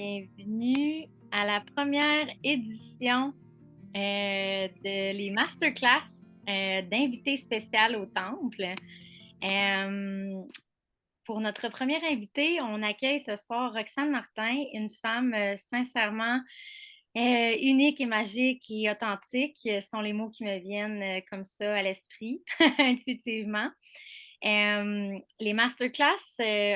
bienvenue à la première édition de les masterclass d'invités spéciales au Temple. Euh, pour notre première invitée, on accueille ce soir Roxane Martin, une femme sincèrement unique et magique et authentique. Ce sont les mots qui me viennent comme ça à l'esprit, intuitivement. Les masterclass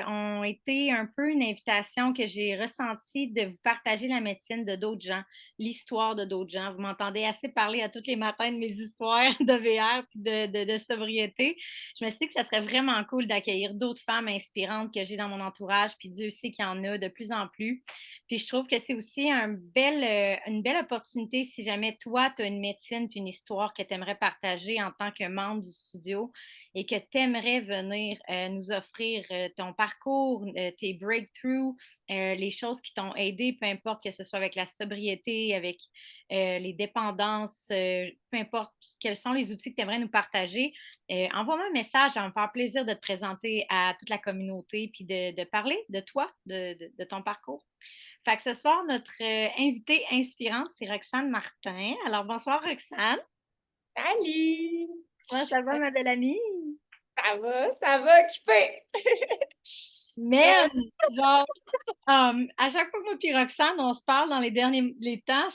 ont été un peu une invitation que j'ai ressentie de vous partager la médecine de d'autres gens, l'histoire de d'autres gens. Vous m'entendez assez parler à tous les matins de mes histoires de VR et de sobriété. Je me suis dit que ça serait vraiment cool d'accueillir d'autres femmes inspirantes que j'ai dans mon entourage, puis Dieu sait qu'il y en a de plus en plus. Puis je trouve que c'est aussi une belle opportunité si jamais toi, tu as une médecine puis une histoire que tu aimerais partager en tant que membre du studio et que tu aimerais venir nous offrir ton parcours, tes breakthroughs, les choses qui t'ont aidé, peu importe que ce soit avec la sobriété, avec les dépendances, peu importe quels sont les outils que tu aimerais nous partager. Envoie-moi un message, ça va me faire plaisir de te présenter à toute la communauté puis de parler de toi, de ton parcours. Fait que ce soir, notre invitée inspirante, c'est Roxane Martin. Alors, bonsoir Roxane. Salut! Comment ça va, ma belle amie? Ça va, occupé. Man, genre, à chaque fois que moi et Roxane, on se parle dans les temps,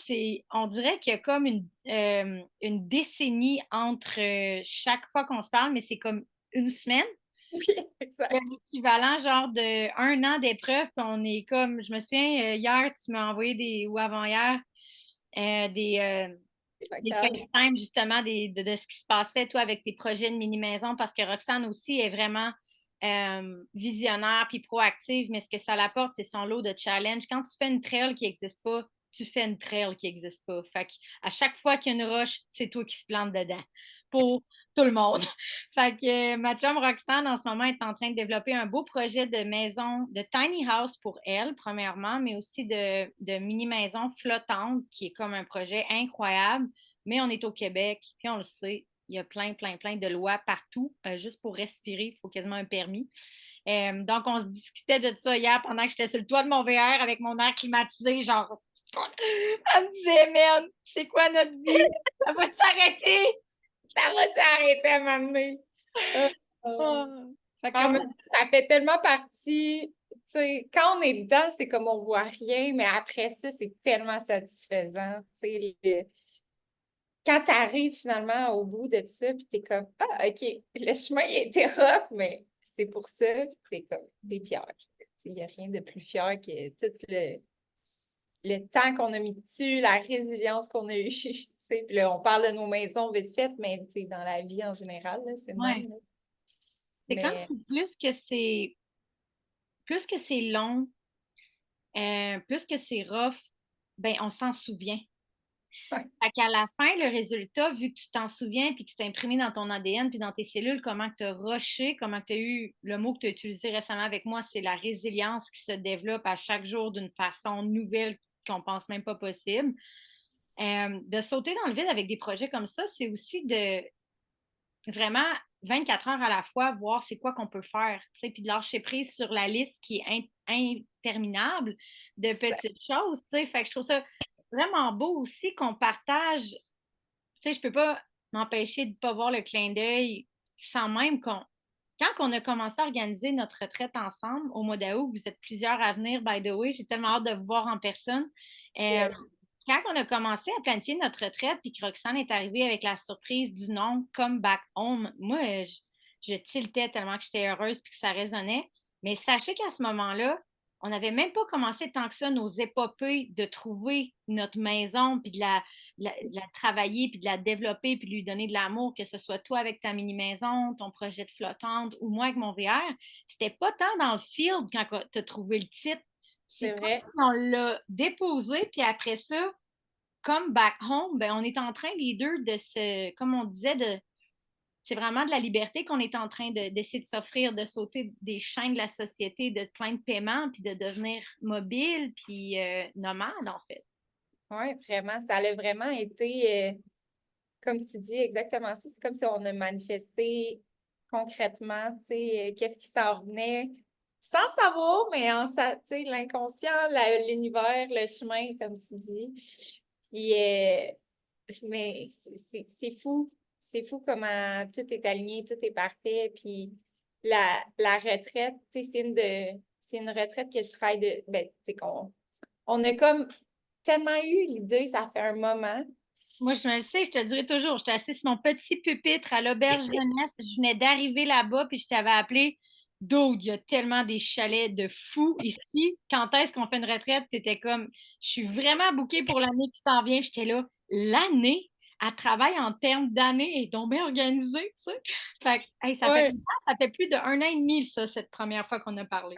on dirait qu'il y a comme une décennie entre chaque fois qu'on se parle, mais c'est comme une semaine. Oui, Il y a exact. l'équivalent genre de un an d'épreuve, puis on est comme, je me souviens, hier, tu m'as envoyé ou avant-hier, des Vocal. FaceTime justement de ce qui se passait, toi, avec tes projets de mini-maison, parce que Roxane aussi est vraiment visionnaire puis proactive, mais ce que ça l'apporte, c'est son lot de challenge. Quand tu fais une trail qui n'existe pas, tu fais une trail qui n'existe pas. Fait à chaque fois qu'il y a une roche, c'est toi qui se plante dedans. Pour tout le monde. Fait que ma chum Roxane, en ce moment, est en train de développer un beau projet de maison, de tiny house pour elle, premièrement, mais aussi de mini-maison flottante, qui est comme un projet incroyable. Mais on est au Québec, puis on le sait, il y a plein de lois partout. Juste pour respirer, il faut quasiment un permis. Donc, on se discutait de ça hier pendant que j'étais sur le toit de mon VR avec mon air climatisé, genre, elle me disait, merde, c'est quoi notre vie? Ça va s'arrêter? Ça va t'arrêter à m'amener. Euh, Ah. Fait que ah, mais comment... ça fait tellement partie. Tu sais, quand on est dedans, c'est comme on voit rien, mais après ça, c'est tellement satisfaisant. Tu sais, quand tu arrives finalement au bout de ça, puis t'es comme, ah, OK, le chemin a été rough, mais c'est pour ça, puis t'es comme, t'es fier. Il n'y a rien de plus fier que tout le temps qu'on a mis dessus, la résilience qu'on a eue. Puis là, on parle de nos maisons vite fait, mais dans la vie en général, là, c'est le Ouais. même. Là. C'est comme Mais si plus que c'est long, plus que c'est rough, ben on s'en souvient. ouais, Fait qu'à la fin, le résultat, vu que tu t'en souviens puis que c'est imprimé dans ton ADN puis dans tes cellules, comment tu as rushé, comment tu as eu le mot que tu as utilisé récemment avec moi, c'est la résilience qui se développe à chaque jour d'une façon nouvelle qu'on pense même pas possible. De sauter dans le vide avec des projets comme ça, c'est aussi de vraiment 24 heures à la fois voir c'est quoi qu'on peut faire, puis de lâcher prise sur la liste qui est interminable de petites choses. Fait que je trouve ça vraiment beau aussi qu'on partage. Je peux pas m'empêcher de ne pas voir le clin d'œil sans même qu'on. Quand on a commencé à organiser notre retraite ensemble au mois d'août, vous êtes plusieurs à venir, by the way, j'ai tellement hâte de vous voir en personne. Euh, Quand on a commencé à planifier notre retraite, puis que Roxane est arrivée avec la surprise du nom Come Back Home, moi, je tiltais tellement que j'étais heureuse puis que ça résonnait. Mais sachez qu'à ce moment-là, on n'avait même pas commencé tant que ça nos épopées de trouver notre maison, puis de la travailler, puis de la développer, puis de lui donner de l'amour, que ce soit toi avec ta mini-maison, ton projet de flottante ou moi avec mon VR. C'était pas tant dans le field quand tu as trouvé le titre. C'est c'est comme vrai. si on l'a déposé, puis après ça, comme back home, ben, on est en train les deux de se, comme on disait, c'est vraiment de la liberté qu'on est en train d'essayer de s'offrir, de sauter des chaînes de la société, de plein de paiements, puis de devenir mobile, puis nomade, en fait. Oui, vraiment. Ça a vraiment été, comme tu dis, exactement ça. C'est comme si on a manifesté concrètement, qu'est-ce qui s'en venait. sans savoir, mais tu sais, l'inconscient, l'univers, le chemin, comme tu dis. Puis, mais c'est fou. C'est fou comment tout est aligné, tout est parfait. Puis la retraite, tu sais, c'est une retraite que je travaille ben, tu sais, on a comme tellement eu l'idée, ça fait un moment. Moi, je me le sais, je te le dirai toujours. J'étais assise sur mon petit pupitre à l'auberge jeunesse. Je venais d'arriver là-bas, puis je t'avais appelé. Dude, il y a tellement des chalets de fous ici. Quand est-ce qu'on fait une retraite? T'étais comme, je suis vraiment bookée pour l'année qui s'en vient. J'étais là, l'année, elle travaille en termes d'année et donc bien organisée, tu sais. Fait que, hey, Ouais. ça fait plus d'1 an et demi, ça, cette première fois qu'on a parlé.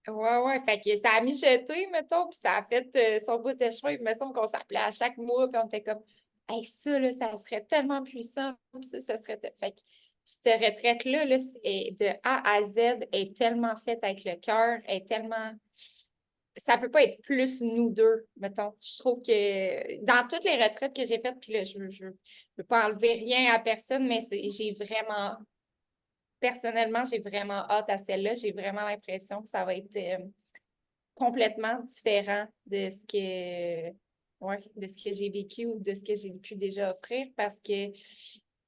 Ouais. Fait que ça a mijoté, mettons, puis ça a fait son bout de chemin. Il me semble qu'on s'appelait à chaque mois, puis on était comme, hey, ça, là, ça serait tellement puissant, puis ça serait. Fait que cette retraite-là, là, de A à Z, est tellement faite avec le cœur, est tellement. Ça peut pas être plus nous deux, mettons. Je trouve que dans toutes les retraites que j'ai faites, puis là, je veux pas enlever rien à personne, mais j'ai vraiment. Personnellement, j'ai vraiment hâte à celle-là. J'ai vraiment l'impression que ça va être complètement différent de ce que, ouais, de ce que j'ai vécu ou de ce que j'ai pu déjà offrir parce que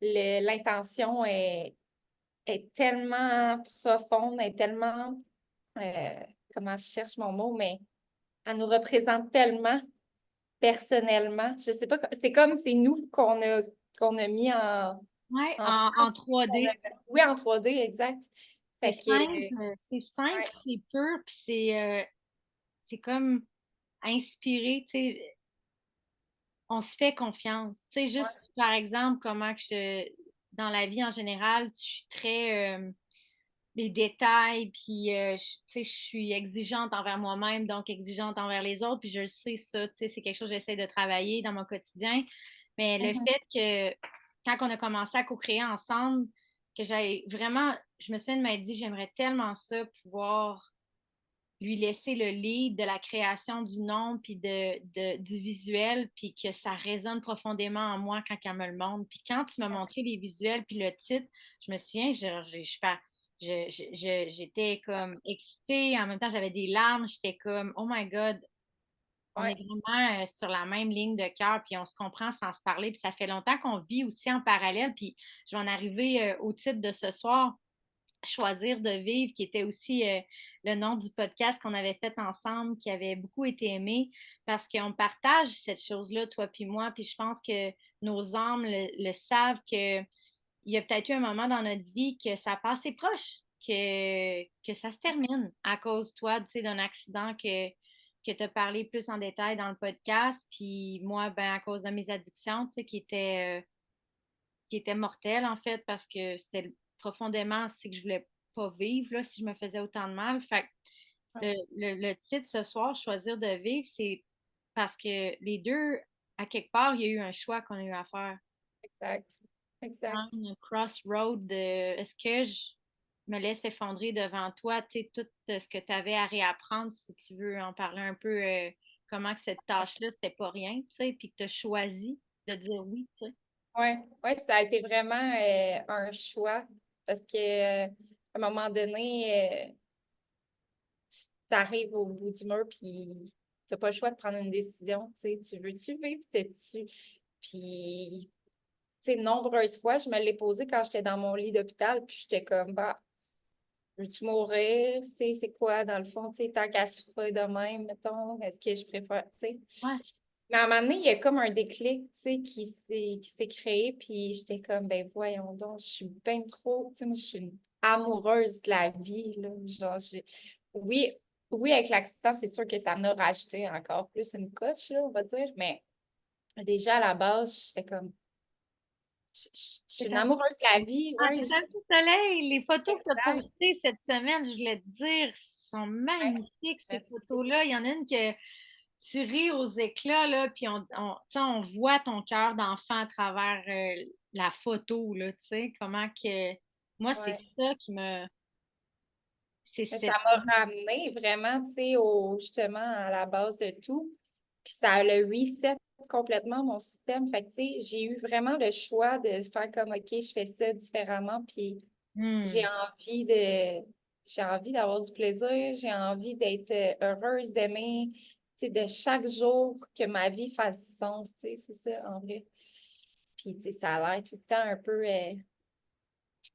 l'intention est tellement profonde, est tellement, euh, comment je cherche mon mot, mais elle nous représente tellement personnellement. Je sais pas, c'est nous qu'on a mis Ouais, en en place. 3D. Oui, en 3D, exact. Fait que, C'est simple, ouais, c'est pur, puis c'est comme inspiré, tu sais, on se fait confiance. Tu sais, ouais. juste par exemple, dans la vie en général, je suis très les détails, puis tu sais, je suis exigeante envers moi-même, donc exigeante envers les autres, puis je le sais ça, tu sais, c'est quelque chose que j'essaie de travailler dans mon quotidien. Mais le Mhm. fait que quand on a commencé à co-créer ensemble, que j'avais vraiment, je me souviens de m'être dit, j'aimerais tellement ça pouvoir lui laisser le lead de la création du nom, puis du visuel, puis que ça résonne profondément en moi quand elle me le montre. Puis quand tu m'as montré les visuels, puis le titre, je me souviens, j'étais comme excitée, en même temps j'avais des larmes, j'étais comme, oh my God, on est Ouais, vraiment sur la même ligne de cœur, puis on se comprend sans se parler, puis ça fait longtemps qu'on vit aussi en parallèle, puis je vais en arriver au titre de ce soir. Choisir de vivre, qui était aussi le nom du podcast qu'on avait fait ensemble, qui avait beaucoup été aimé, parce qu'on partage cette chose-là, toi puis moi, puis je pense que nos âmes le savent qu'il y a peut-être eu un moment dans notre vie que ça passait proche, que ça se termine à cause, toi, tu sais, d'un accident que tu as parlé plus en détail dans le podcast, puis moi, ben, à cause de mes addictions, tu sais, qui était mortelle, en fait, parce que c'était profondément ce que je voulais pas vivre, là, si je me faisais autant de mal. Fait que ouais, le titre ce soir, Choisir de vivre, c'est parce que les deux, à quelque part, il y a eu un choix qu'on a eu à faire. exact. Exact. Un crossroad de est-ce que je me laisse effondrer devant toi, tu sais, tout ce que tu avais à réapprendre, si tu veux en parler un peu, comment que cette tâche-là, c'était pas rien, tu sais, puis que tu as choisi de dire oui, tu sais. Ouais, ça a été vraiment un choix parce que à un moment donné, tu arrives au bout du mur puis tu n'as pas le choix de prendre une décision. Tu sais, tu veux-tu vivre, t'es-tu? Puis, tu sais, nombreuses fois, je me l'ai posé quand j'étais dans mon lit d'hôpital, puis j'étais comme, bah, veux-tu mourir? C'est quoi, dans le fond, tu sais, tant qu'à souffrir de même, mettons, est-ce que je préfère, tu sais? Ouais. Mais à un moment donné, il y a comme un déclic, tu sais, qui s'est créé, puis j'étais comme, ben voyons donc, je suis bien trop, tu sais, moi, je suis une amoureuse de la vie, là. Genre, oui, oui, avec l'accident, c'est sûr que ça m'a rajouté encore plus une coche, là, on va dire, mais déjà, à la base, j'étais comme, je suis une amoureuse de la vie, Ah, ouais, t'es un petit soleil. Les photos que tu as exact, postées cette semaine, je voulais te dire, sont ouais, magnifiques, ces merci. photos-là. Il y en a une que tu ris aux éclats, là, puis tu sais, on voit ton cœur d'enfant à travers la photo, là, tu sais, comment que... Moi, c'est Ouais. ça qui me... C'est Mais ça cette... m'a ramené vraiment, tu sais, justement, à la base de tout. Puis ça a le reset complètement mon système. Fait que, tu sais, j'ai eu vraiment le choix de faire comme, OK, je fais ça différemment. Puis j'ai Hmm. envie de, j'ai envie d'avoir du plaisir, j'ai envie d'être heureuse, d'aimer, tu sais, de chaque jour que ma vie fasse du sens, tu sais, c'est ça, en vrai. Puis, tu sais, ça a l'air tout le temps un peu...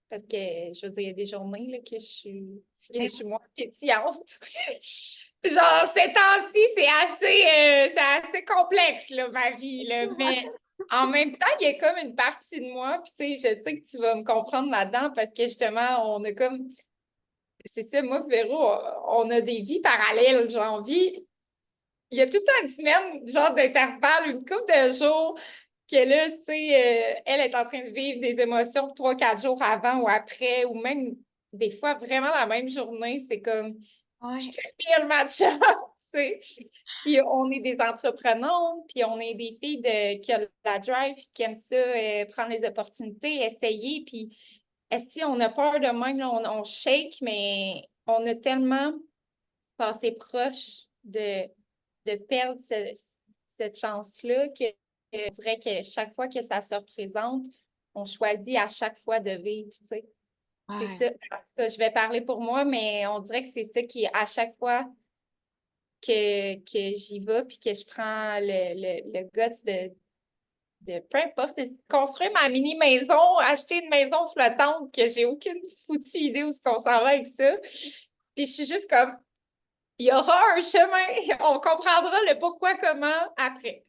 parce que, je veux dire, il y a des journées là, que je suis moins pétillante. Genre, ces temps-ci, c'est assez complexe, là, ma vie, là. Mais en même temps, il y a comme une partie de moi, puis tu sais, je sais que tu vas me comprendre là-dedans parce que justement, on a comme... C'est ça, moi, Véro, on a des vies parallèles. Genre, il y a tout le temps une semaine, genre, d'intervalle, une couple de jours que là, tu sais, elle est en train de vivre des émotions 3, 4 jours avant ou après, ou même des fois vraiment la même journée, c'est comme je Ouais. te file ma chance, tu sais. Puis on est des entrepreneurs, puis on est des filles qui ont la drive, qui aiment ça, prendre les opportunités, essayer, puis est-ce qu'on a peur de même, là, on shake, mais on a tellement passé proche de perdre cette chance-là que je dirais que chaque fois que ça se représente, on choisit à chaque fois de vivre, tu sais. C'est Ouais. ça. En tout cas, je vais parler pour moi, mais on dirait que c'est ça qui, à chaque fois que j'y vais, puis que je prends le guts de peu importe, de construire ma mini-maison, acheter une maison flottante, que j'ai aucune foutue idée où est-ce qu'on s'en va avec ça. Puis je suis juste comme, il y aura un chemin, on comprendra le pourquoi, comment après.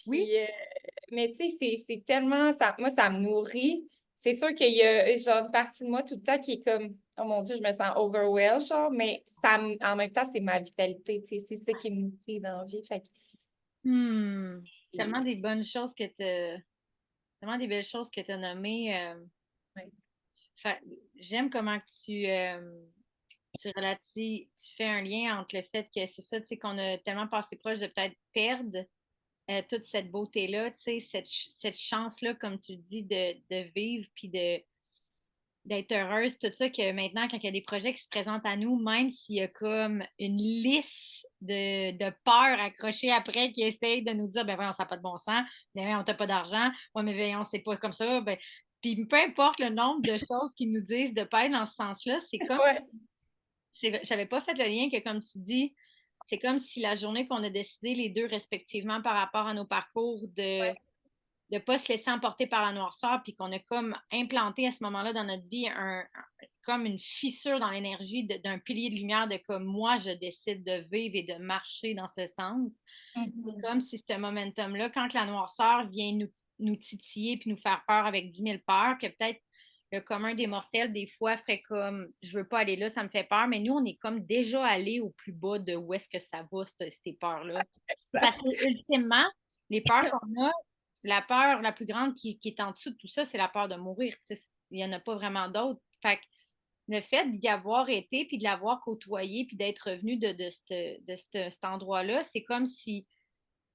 Oui. Puis, mais tu sais, c'est tellement, moi, ça me nourrit. C'est sûr qu'il y a genre une partie de moi tout le temps qui est comme, oh mon Dieu, je me sens overwhelmed, genre, mais en même temps, c'est ma vitalité, tu sais, c'est ça qui me nourrit dans la vie. Fait que, Hmm. Tellement des bonnes choses que tu tellement des belles choses que tu as nommées. ouais. Fait- j'aime comment que tu fais un lien entre le fait que c'est ça, tu sais, qu'on a tellement passé proche de peut-être perdre toute cette beauté-là, tu sais, cette chance-là, comme tu le dis, de vivre puis d'être heureuse, tout ça, que maintenant, quand il y a des projets qui se présentent à nous, même s'il y a comme une liste de peurs accrochées après qui essayent de nous dire, ben voyons, ça n'a pas de bon sens, ben voyons, on n'a pas d'argent, ouais, mais voyons, c'est pas comme ça, ben, puis peu importe le nombre de choses qu'ils nous disent de pas être dans ce sens-là, c'est comme Ouais. j'avais pas fait le lien que, comme tu dis, c'est comme si la journée qu'on a décidé les deux respectivement par rapport à nos parcours de ne pas se laisser emporter par la noirceur, puis qu'on a comme implanté à ce moment-là dans notre vie comme une fissure dans l'énergie d'un pilier de lumière de comme moi, je décide de vivre et de marcher dans ce sens. C'est Mhm. comme si ce momentum-là, quand la noirceur vient nous titiller puis nous faire peur avec 10 000 peurs, que peut-être le commun des mortels, des fois, fait comme je veux pas aller là, ça me fait peur, mais nous, on est comme déjà allé au plus bas de où est-ce que ça va, ces peurs-là. Parce que, ultimement, les peurs qu'on a, la peur la plus grande qui est en dessous de tout ça, c'est la peur de mourir. Il n'y en a pas vraiment d'autres. Fait que le fait d'y avoir été, puis de l'avoir côtoyé, puis d'être revenu cet endroit-là, c'est comme si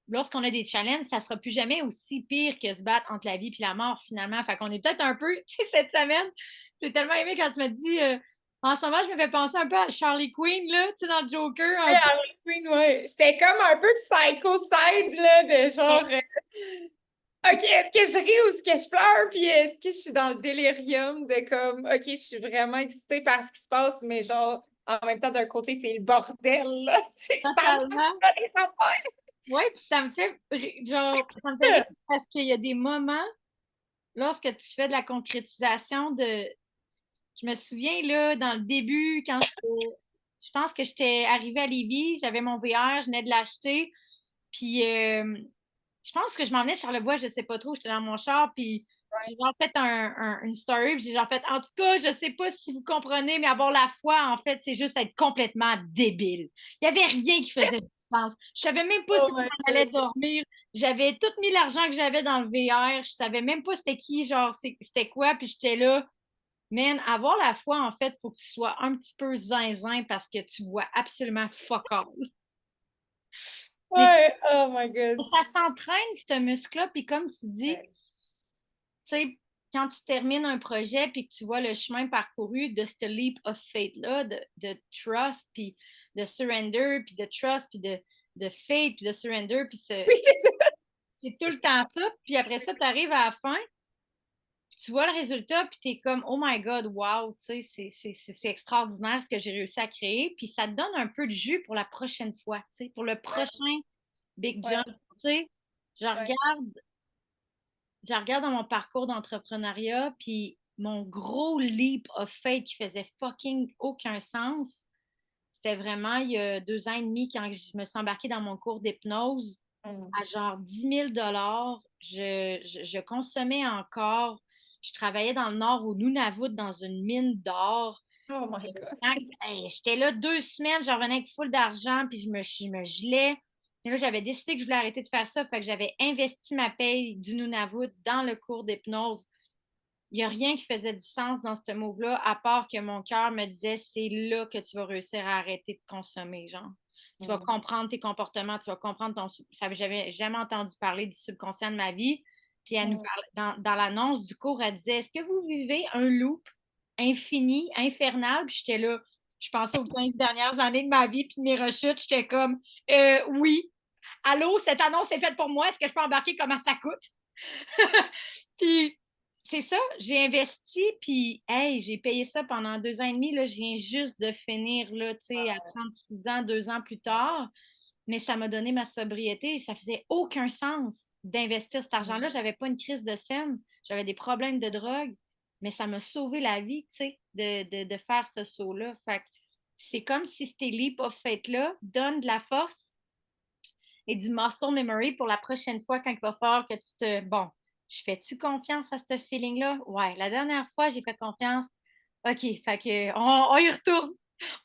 lorsqu'on a des challenges, ça sera plus jamais aussi pire que se battre entre la vie et la mort, finalement. Fait qu'on est peut-être un peu, tu sais, cette semaine, j'ai tellement aimé quand tu m'as dit, en ce moment, je me fais penser un peu à Charlie Quinn, là, tu sais, dans Joker, un Ouais, peu. Harley Quinn, ouais. J'étais comme un peu psycho-side, là, de genre, OK, est-ce que je ris ou est-ce que je pleure? Puis est-ce que je suis dans le délirium de comme, OK, je suis vraiment excitée par ce qui se passe, mais genre, en même temps, d'un côté, c'est le bordel, là. Ça me fait Totalement. pas des affaires. Oui, puis ça me fait, genre, ça me fait rire parce qu'il y a des moments, lorsque tu fais de la concrétisation je me souviens, là, dans le début, je pense que j'étais arrivée à Lévis, j'avais mon VR, je venais de l'acheter, puis je pense que je m'en venais de Charlevoix, je sais pas trop, j'étais dans mon char, puis j'ai genre fait une story, puis j'ai genre fait, en tout cas, je sais pas si vous comprenez, mais avoir la foi, en fait, c'est juste être complètement débile. Il y avait rien qui faisait du sens. Je savais même pas si Oh on my allait God. dormir. J'avais tout mis l'argent que j'avais dans le VR, je savais même pas c'était qui, genre, c'était quoi, puis j'étais là. Man, avoir la foi, en fait, faut que tu sois un petit peu zinzin parce que tu vois absolument fuck all. Mais Ouais, oh my God. ça s'entraîne, ce muscle-là, puis comme tu dis, Ouais. tu sais, quand tu termines un projet puis que tu vois le chemin parcouru de ce leap of faith-là, de trust, puis de surrender, puis de trust, puis de faith, puis de surrender, puis Oui, c'est ça. c'est tout le temps ça. Puis après ça, tu arrives à la fin, tu vois le résultat, puis tu es comme, oh my God, wow, tu sais, c'est extraordinaire ce que j'ai réussi à créer. Puis ça te donne un peu de jus pour la prochaine fois, tu sais, pour le Ouais, prochain big ouais, jump. Tu sais, je ouais. regarde, je regarde dans mon parcours d'entrepreneuriat, puis mon gros leap of faith qui faisait fucking aucun sens, c'était vraiment il y a 2 ans et demi quand je me suis embarquée dans mon cours d'hypnose Mm. à genre 10 000 $. Je consommais encore. Je travaillais dans le nord au Nunavut dans une mine d'or. Oh my God. Hey, j'étais là 2 semaines, je revenais avec full d'argent, puis je me gelais. Et là, j'avais décidé que je voulais arrêter de faire ça, fait que j'avais investi ma paye du Nunavut dans le cours d'hypnose. Il n'y a rien qui faisait du sens dans ce move-là, à part que mon cœur me disait, c'est là que tu vas réussir à arrêter de consommer, genre. Tu vas Mm. comprendre tes comportements, tu vas comprendre ton... J'avais jamais entendu parler du subconscient de ma vie. Puis elle nous Mm. parlait, dans l'annonce du cours, elle disait, est-ce que vous vivez un loop infini, infernal? Puis j'étais là, je pensais aux 15 dernières années de ma vie, puis de mes rechutes, j'étais comme, oui. Allô, cette annonce est faite pour moi, est-ce que je peux embarquer? Comment ça coûte? Puis c'est ça, j'ai investi, puis hey, j'ai payé ça pendant 2 ans et demi. Là, je viens juste de finir, là, tu sais, à 36 ans, 2 ans plus tard, mais ça m'a donné ma sobriété. Ça faisait aucun sens d'investir cet Mm. argent-là. J'avais pas une crise de scène, j'avais des problèmes de drogue, mais ça m'a sauvé la vie, tu sais, de faire ce saut-là. Fait que c'est comme si ces leap of faith-là donnent de la force et du muscle memory pour la prochaine fois quand il va falloir que tu te... Bon, je fais-tu confiance à ce feeling-là? Ouais, la dernière fois, j'ai fait confiance. OK, fait que on y retourne.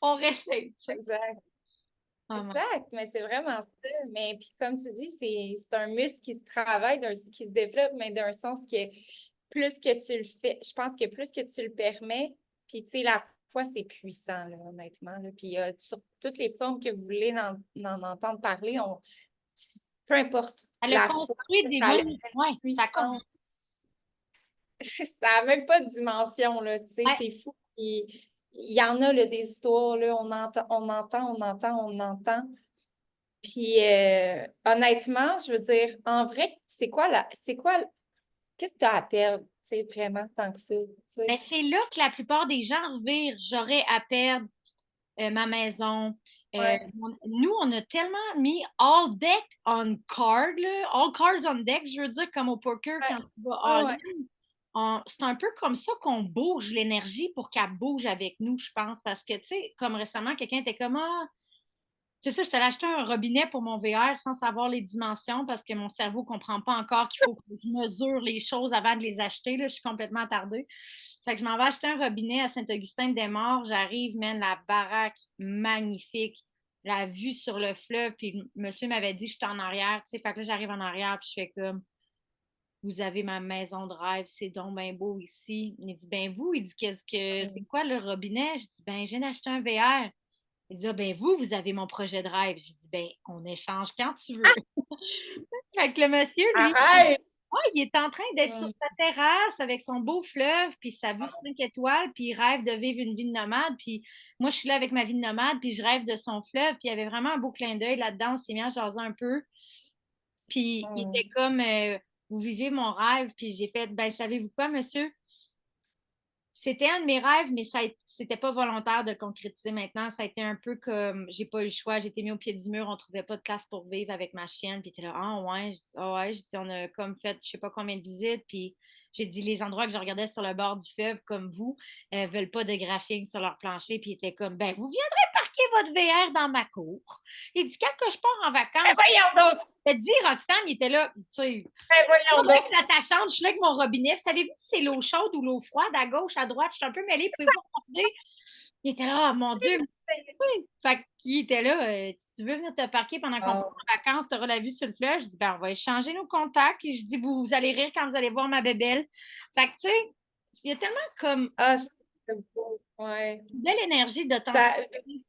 On réessaye, tu sais. Exact. Oh my- Exact, mais c'est vraiment ça. Mais puis comme tu dis, c'est un muscle qui se travaille, qui se développe, mais d'un sens que plus que tu le fais, je pense que plus que tu le permets, puis tu sais, la foi, c'est puissant, là, honnêtement. Là. Puis sur toutes les formes que vous voulez en entendre parler, peu importe Elle a la foi, construit des ça a monuments. une Ouais, ça compte. puissance. Ça n'a même pas de dimension, là, tu sais, Ouais, c'est fou. Il y en a là, des histoires, là, on entend. Puis honnêtement, je veux dire, en vrai, qu'est-ce que tu as à perdre, tu sais, vraiment, tant que ça, tu mais sais? c'est là que la plupart des gens revirent. J'aurais à perdre ma maison. Ouais, Nous, on a tellement mis all deck on card, là, all cards on deck, je veux dire, comme au poker ouais, quand tu vas ouais, all ouais. in. C'est un peu comme ça qu'on bouge l'énergie pour qu'elle bouge avec nous, je pense. Parce que, tu sais, comme récemment, quelqu'un était comme, ah, c'est ça, je t'allais acheter un robinet pour mon VR sans savoir les dimensions parce que mon cerveau ne comprend pas encore qu'il faut que je mesure les choses avant de les acheter. Là, je suis complètement attardée. Fait que je m'en vais acheter un robinet à Saint-Augustin-des-Maures. J'arrive, man, la baraque magnifique, la vue sur le fleuve. Puis monsieur m'avait dit, je suis en arrière. Tu sais, fait que là, j'arrive en arrière, puis je fais comme, vous avez ma maison de rêve, c'est donc bien beau ici. Il dit, ben vous, il dit, c'est Mm. quoi le robinet? Je dis, ben, je viens d'acheter un VR. Il dit, ah, ben vous, vous avez mon projet de rêve. J'ai dit, ben, on échange quand tu veux. Fait que le monsieur, lui, Arrête! il est en train d'être sur Mm. sa terrasse avec son beau fleuve, puis sa vue 5 étoiles, puis il rêve de vivre une vie de nomade. Puis moi, je suis là avec ma vie de nomade, puis je rêve de son fleuve. Puis il y avait vraiment un beau clin d'œil là-dedans. On s'est mis à jaser un peu. Puis il était Mm. comme, vous vivez mon rêve. Puis j'ai fait, ben, savez-vous quoi, monsieur? C'était un de mes rêves, mais c'était pas volontaire de le concrétiser maintenant. Ça a été un peu comme, j'ai pas eu le choix, j'ai été mis au pied du mur, on trouvait pas de place pour vivre avec ma chienne, puis t'es là, ah ouais, je dis, ah ouais, je dis, on a comme fait, je sais pas combien de visites, puis j'ai dit, les endroits que je regardais sur le bord du fleuve, comme vous, veulent pas de graphing sur leur plancher, puis il était comme, ben, vous viendrez parquer votre VR dans ma cour. Il dit, quand que je pars en Ben vacances, voyons donc! je te dis, Roxane, il était là, tu sais, Ben voyons faudrait donc! que ça t'achante. Je suis là avec mon robinet. Savez-vous si c'est l'eau chaude ou l'eau froide à gauche, à droite? Je suis un peu mêlée. Pouvez-vous regarder? Il était là, oh mon Dieu. Fait qu'il était là, si tu veux venir te parquer pendant qu'on part Oh. en vacances, tu auras la vue sur le fleuve. Je dis, ben, on va échanger nos contacts. Et je dis, vous allez rire quand vous allez voir ma bébelle. Fait que, tu sais, il y a tellement comme Ah, c'est beau. Ouais. une belle énergie Ça, d'authenticité.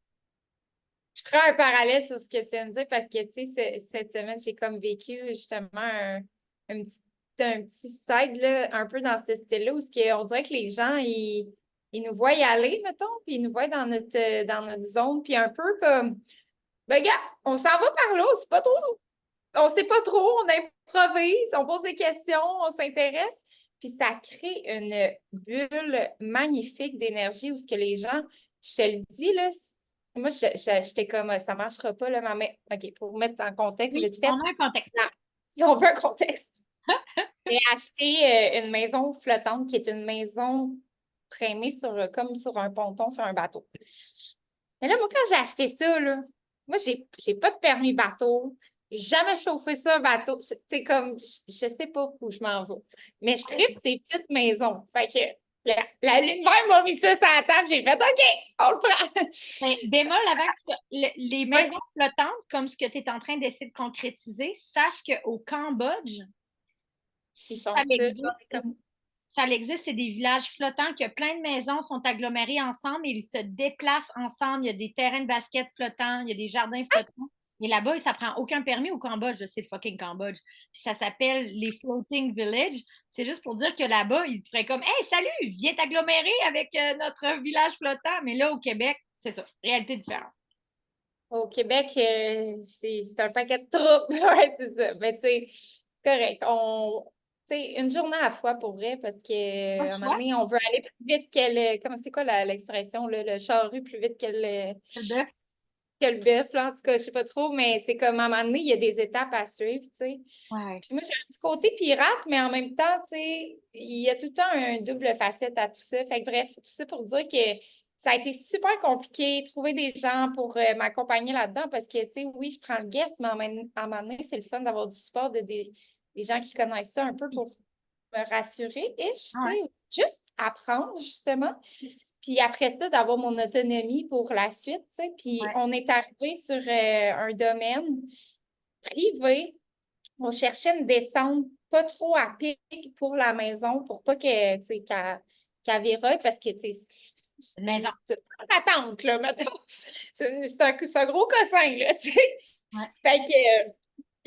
je ferai un parallèle sur ce que tu viens de dire parce que, tu sais, cette semaine, j'ai comme vécu justement un petit, un petit side, là, un peu dans ce style-là où on dirait que les gens, ils nous voient y aller, mettons, puis ils nous voient dans notre zone, puis un peu comme, ben, gars, on s'en va par là, c'est pas trop, on sait pas trop, on improvise, on pose des questions, on s'intéresse. Puis ça crée une bulle magnifique d'énergie où ce que les gens, je te le dis, là, moi, j'étais comme, ça marchera pas, là, mais OK, pour mettre en contexte, Oui, vite on fait, a un contexte. non, on veut un contexte. J'ai acheté une maison flottante qui est une maison traînée comme sur un ponton sur un bateau. Mais là, moi, quand j'ai acheté ça, là, moi, j'ai pas de permis bateau. J'ai jamais chauffé ça, un bateau. C'est comme, je sais pas où je m'en vais. Mais je tripe ces petites maisons. Fait que la lune mère m'a mis ça sur la table. J'ai fait OK, on le prend. Ben, bémol avant que les Ouais, maisons flottantes, comme ce que tu es en train d'essayer de concrétiser, sache qu'au Cambodge, ils ça font ça. existe. Ça existe, c'est des villages flottants que plein de maisons sont agglomérées ensemble et ils se déplacent ensemble. Il y a des terrains de basket flottants, il y a des jardins flottants. Et là-bas, ça prend aucun permis au Cambodge, c'est le fucking Cambodge. Puis ça s'appelle les Floating Village. C'est juste pour dire que là-bas, ils te feraient comme Hey, salut, viens t'agglomérer avec notre village flottant. Mais là, au Québec, c'est ça, réalité différente. Au Québec, c'est un paquet de troubles. Ouais, c'est ça. Mais tu sais, correct. Tu sais, une journée à la fois pour vrai, parce Pas le qu'à un moment choix, donné, on veut aller plus vite comment c'est quoi l'expression, là, le charrue plus vite le bœuf. que le bœuf, là, en tout cas, je sais pas trop, mais c'est comme à un moment donné, il y a des étapes à suivre, tu sais. Ouais. Puis moi, j'ai un petit côté pirate, mais en même temps, tu sais, il y a tout le temps un double facette à tout ça. Fait que bref, tout ça pour dire que ça a été super compliqué, trouver des gens pour m'accompagner là-dedans parce que, tu sais, oui, je prends le guest, mais à un moment donné, c'est le fun d'avoir du support des gens qui connaissent ça un peu pour me rassurer. Et, tu Ouais. sais, juste apprendre, justement. Puis après ça, d'avoir mon autonomie pour la suite, tu sais. Puis Ouais. on est arrivé sur un domaine privé. On cherchait une descente pas trop à pic pour la maison, pour pas que, tu sais, qu'elle vireille, parce que, tu sais, Une maison. c'est une patente, là, mettons. C'est un gros cossin, là, tu sais. Ouais. Fait que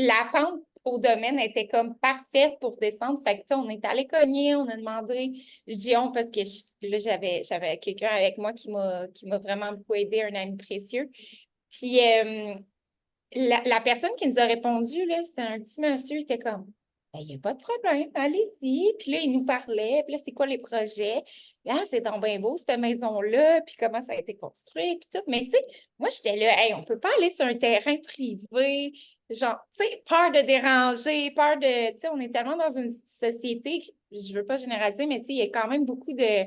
la pente au domaine était comme parfaite pour descendre. Fait que, tu sais, on est allé cogner, on a demandé, je dis on parce que là, j'avais quelqu'un avec moi qui m'a vraiment beaucoup aidé, un ami précieux. Puis, la personne qui nous a répondu, là, c'était un petit monsieur, il était comme, ben, il n'y a pas de problème, allez-y. Puis là, il nous parlait, puis là, c'est quoi les projets? Ah, c'est donc bien beau, cette maison-là, puis comment ça a été construit, puis tout. Mais tu sais, moi, j'étais là, hey, on peut pas aller sur un terrain privé, genre, tu sais, peur de déranger, peur de, tu sais, on est tellement dans une société, je veux pas généraliser, mais tu sais, il y a quand même beaucoup de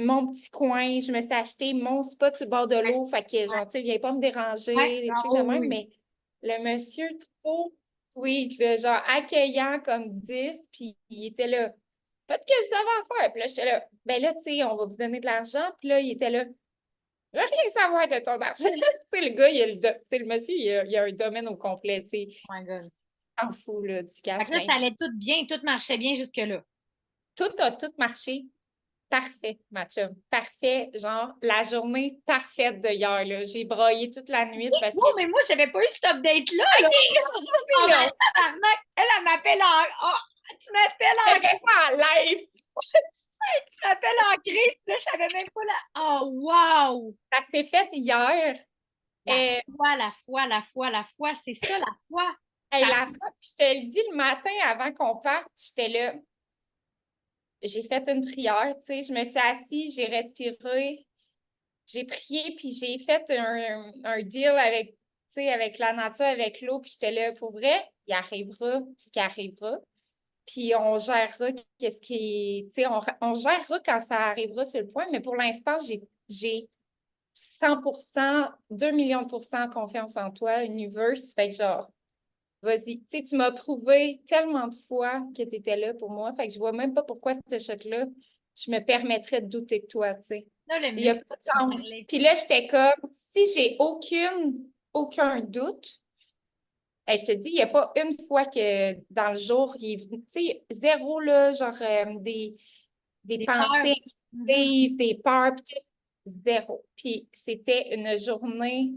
mon petit coin. Je me suis acheté mon spot sur le bord de Ouais. l'eau. Fait que, Ouais. genre, tu sais, viens pas me Ouais. déranger, des Ah, trucs de oh, même. oui. Mais le monsieur, trop sweet, là, genre accueillant comme 10, puis il était là. Faites que ça va faire. Puis là, j'étais là, ben là, tu sais, on va vous donner de l'argent. Puis là, il était là, je veux rien savoir de ton argent. Tu sais, le gars, tu sais, le monsieur, il a un domaine au complet, tu sais. Oh my God. S'en fout, là, du Fait cash. que là, ça allait tout bien, tout marchait bien jusque-là. Tout a tout marché. Parfait, ma chum. Parfait. Genre, la journée parfaite de hier, là. J'ai braillé toute la nuit parce que. Non, mais moi, je n'avais pas eu cet update-là, là. OK, Oh, ben, là, tabarnak! Elle m'appelle en. Oh, tu m'appelles je en. fais ça en live. Tu m'appelles en crise, là, je savais même pas là. Oh, wow! Ça s'est fait hier. La foi, la foi, la foi, la foi, c'est ça, la foi. Hey, Ça... la fois, puis je te le dis le matin avant qu'on parte, j'étais là. J'ai fait une prière, tu sais. Je me suis assise, j'ai respiré, j'ai prié, puis j'ai fait un deal avec, tu sais, avec la nature, avec l'eau, puis j'étais là, pour vrai, il arrivera ce qui arrivera. Puis on gérera qu'est-ce qui. Tu sais, on gérera quand ça arrivera sur le point, mais pour l'instant, j'ai 100%, 2 millions de pourcents confiance en toi, Universe. Fait que genre, vas-y. Tu sais, tu m'as prouvé tellement de fois que tu étais là pour moi. Fait que je vois même pas pourquoi ce shot-là, je me permettrais de douter de toi, tu sais. Ça, le Il y a mieux, pas de c'est de chance. parler. Puis là, j'étais comme, si j'ai aucun doute, hey, je te dis, il n'y a pas une fois que dans le jour, il est venu, tu sais, zéro, là, genre des Des peurs. pensées Mhm. négatives, des peurs, puis tout, zéro. Puis c'était une journée,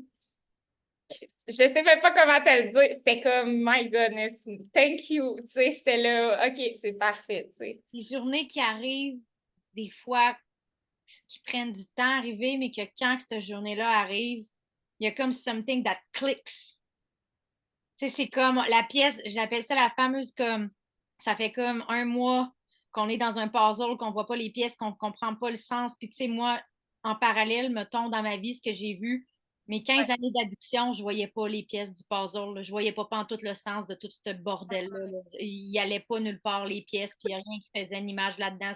je sais même pas comment te le dire, c'était comme, my goodness, thank you, tu sais, j'étais là, OK, c'est parfait, tu sais. Des journées qui arrivent, des fois, qui prennent du temps à arriver, mais que quand cette journée-là arrive, il y a comme something that clicks. Tu sais, c'est comme la pièce, j'appelle ça la fameuse comme ça fait comme un mois qu'on est dans un puzzle, qu'on voit pas les pièces, qu'on comprend pas le sens. Puis, tu sais, moi, en parallèle, mettons, dans ma vie, ce que j'ai vu, mes 15 Ouais. années d'addiction, je voyais pas les pièces du puzzle. Là. Je voyais pas pantoute le sens de tout ce bordel-là. Là. Il y allait pas nulle part les pièces, puis il y a rien qui faisait une image là-dedans.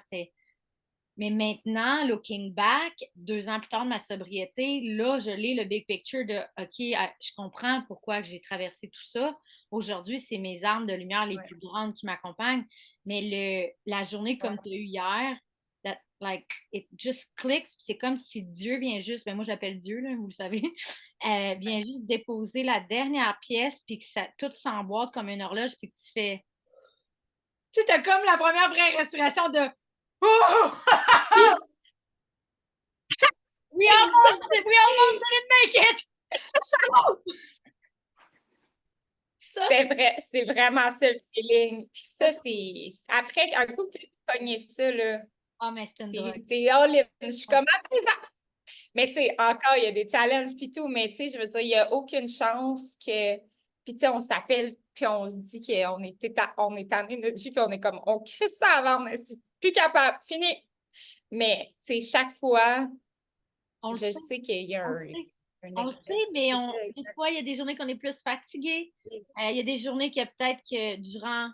Mais maintenant, looking back, 2 ans plus tard de ma sobriété, là, je l'ai le big picture de OK, je comprends pourquoi j'ai traversé tout ça. Aujourd'hui, c'est mes armes de lumière les Ouais. plus grandes qui m'accompagnent. Mais la journée comme Ouais. tu as eu hier, like, it just clicks. C'est comme si Dieu vient juste, ben moi j'appelle Dieu, là, vous le savez, vient juste déposer la dernière pièce, puis que ça tout s'emboîte comme une horloge, puis que tu fais. Tu sais, t'as comme la première vraie respiration de. Oh! We almost didn't make it! Ça, C'est vrai, c'est vraiment ça le feeling. Puis ça, c'est. Après, un coup que tu as pogné ça, là, oh, mais c'est une drogue. t'es all in. Je suis comme après ça. Mais tu sais, encore, il y a des challenges puis tout, mais tu sais, je veux dire, il n'y a aucune chance que. Puis tu sais, on s'appelle, puis on se dit on est tanné de notre vie, puis on est comme, on crée ça avant, mais c'est plus capable, fini. Mais tu sais, chaque fois, On le je sait, sais qu'il y a on le sait. un On le excès. sait, mais C'est ça, des fois, il y a des journées qu'on est plus fatigué. Il y a des journées que peut-être que durant.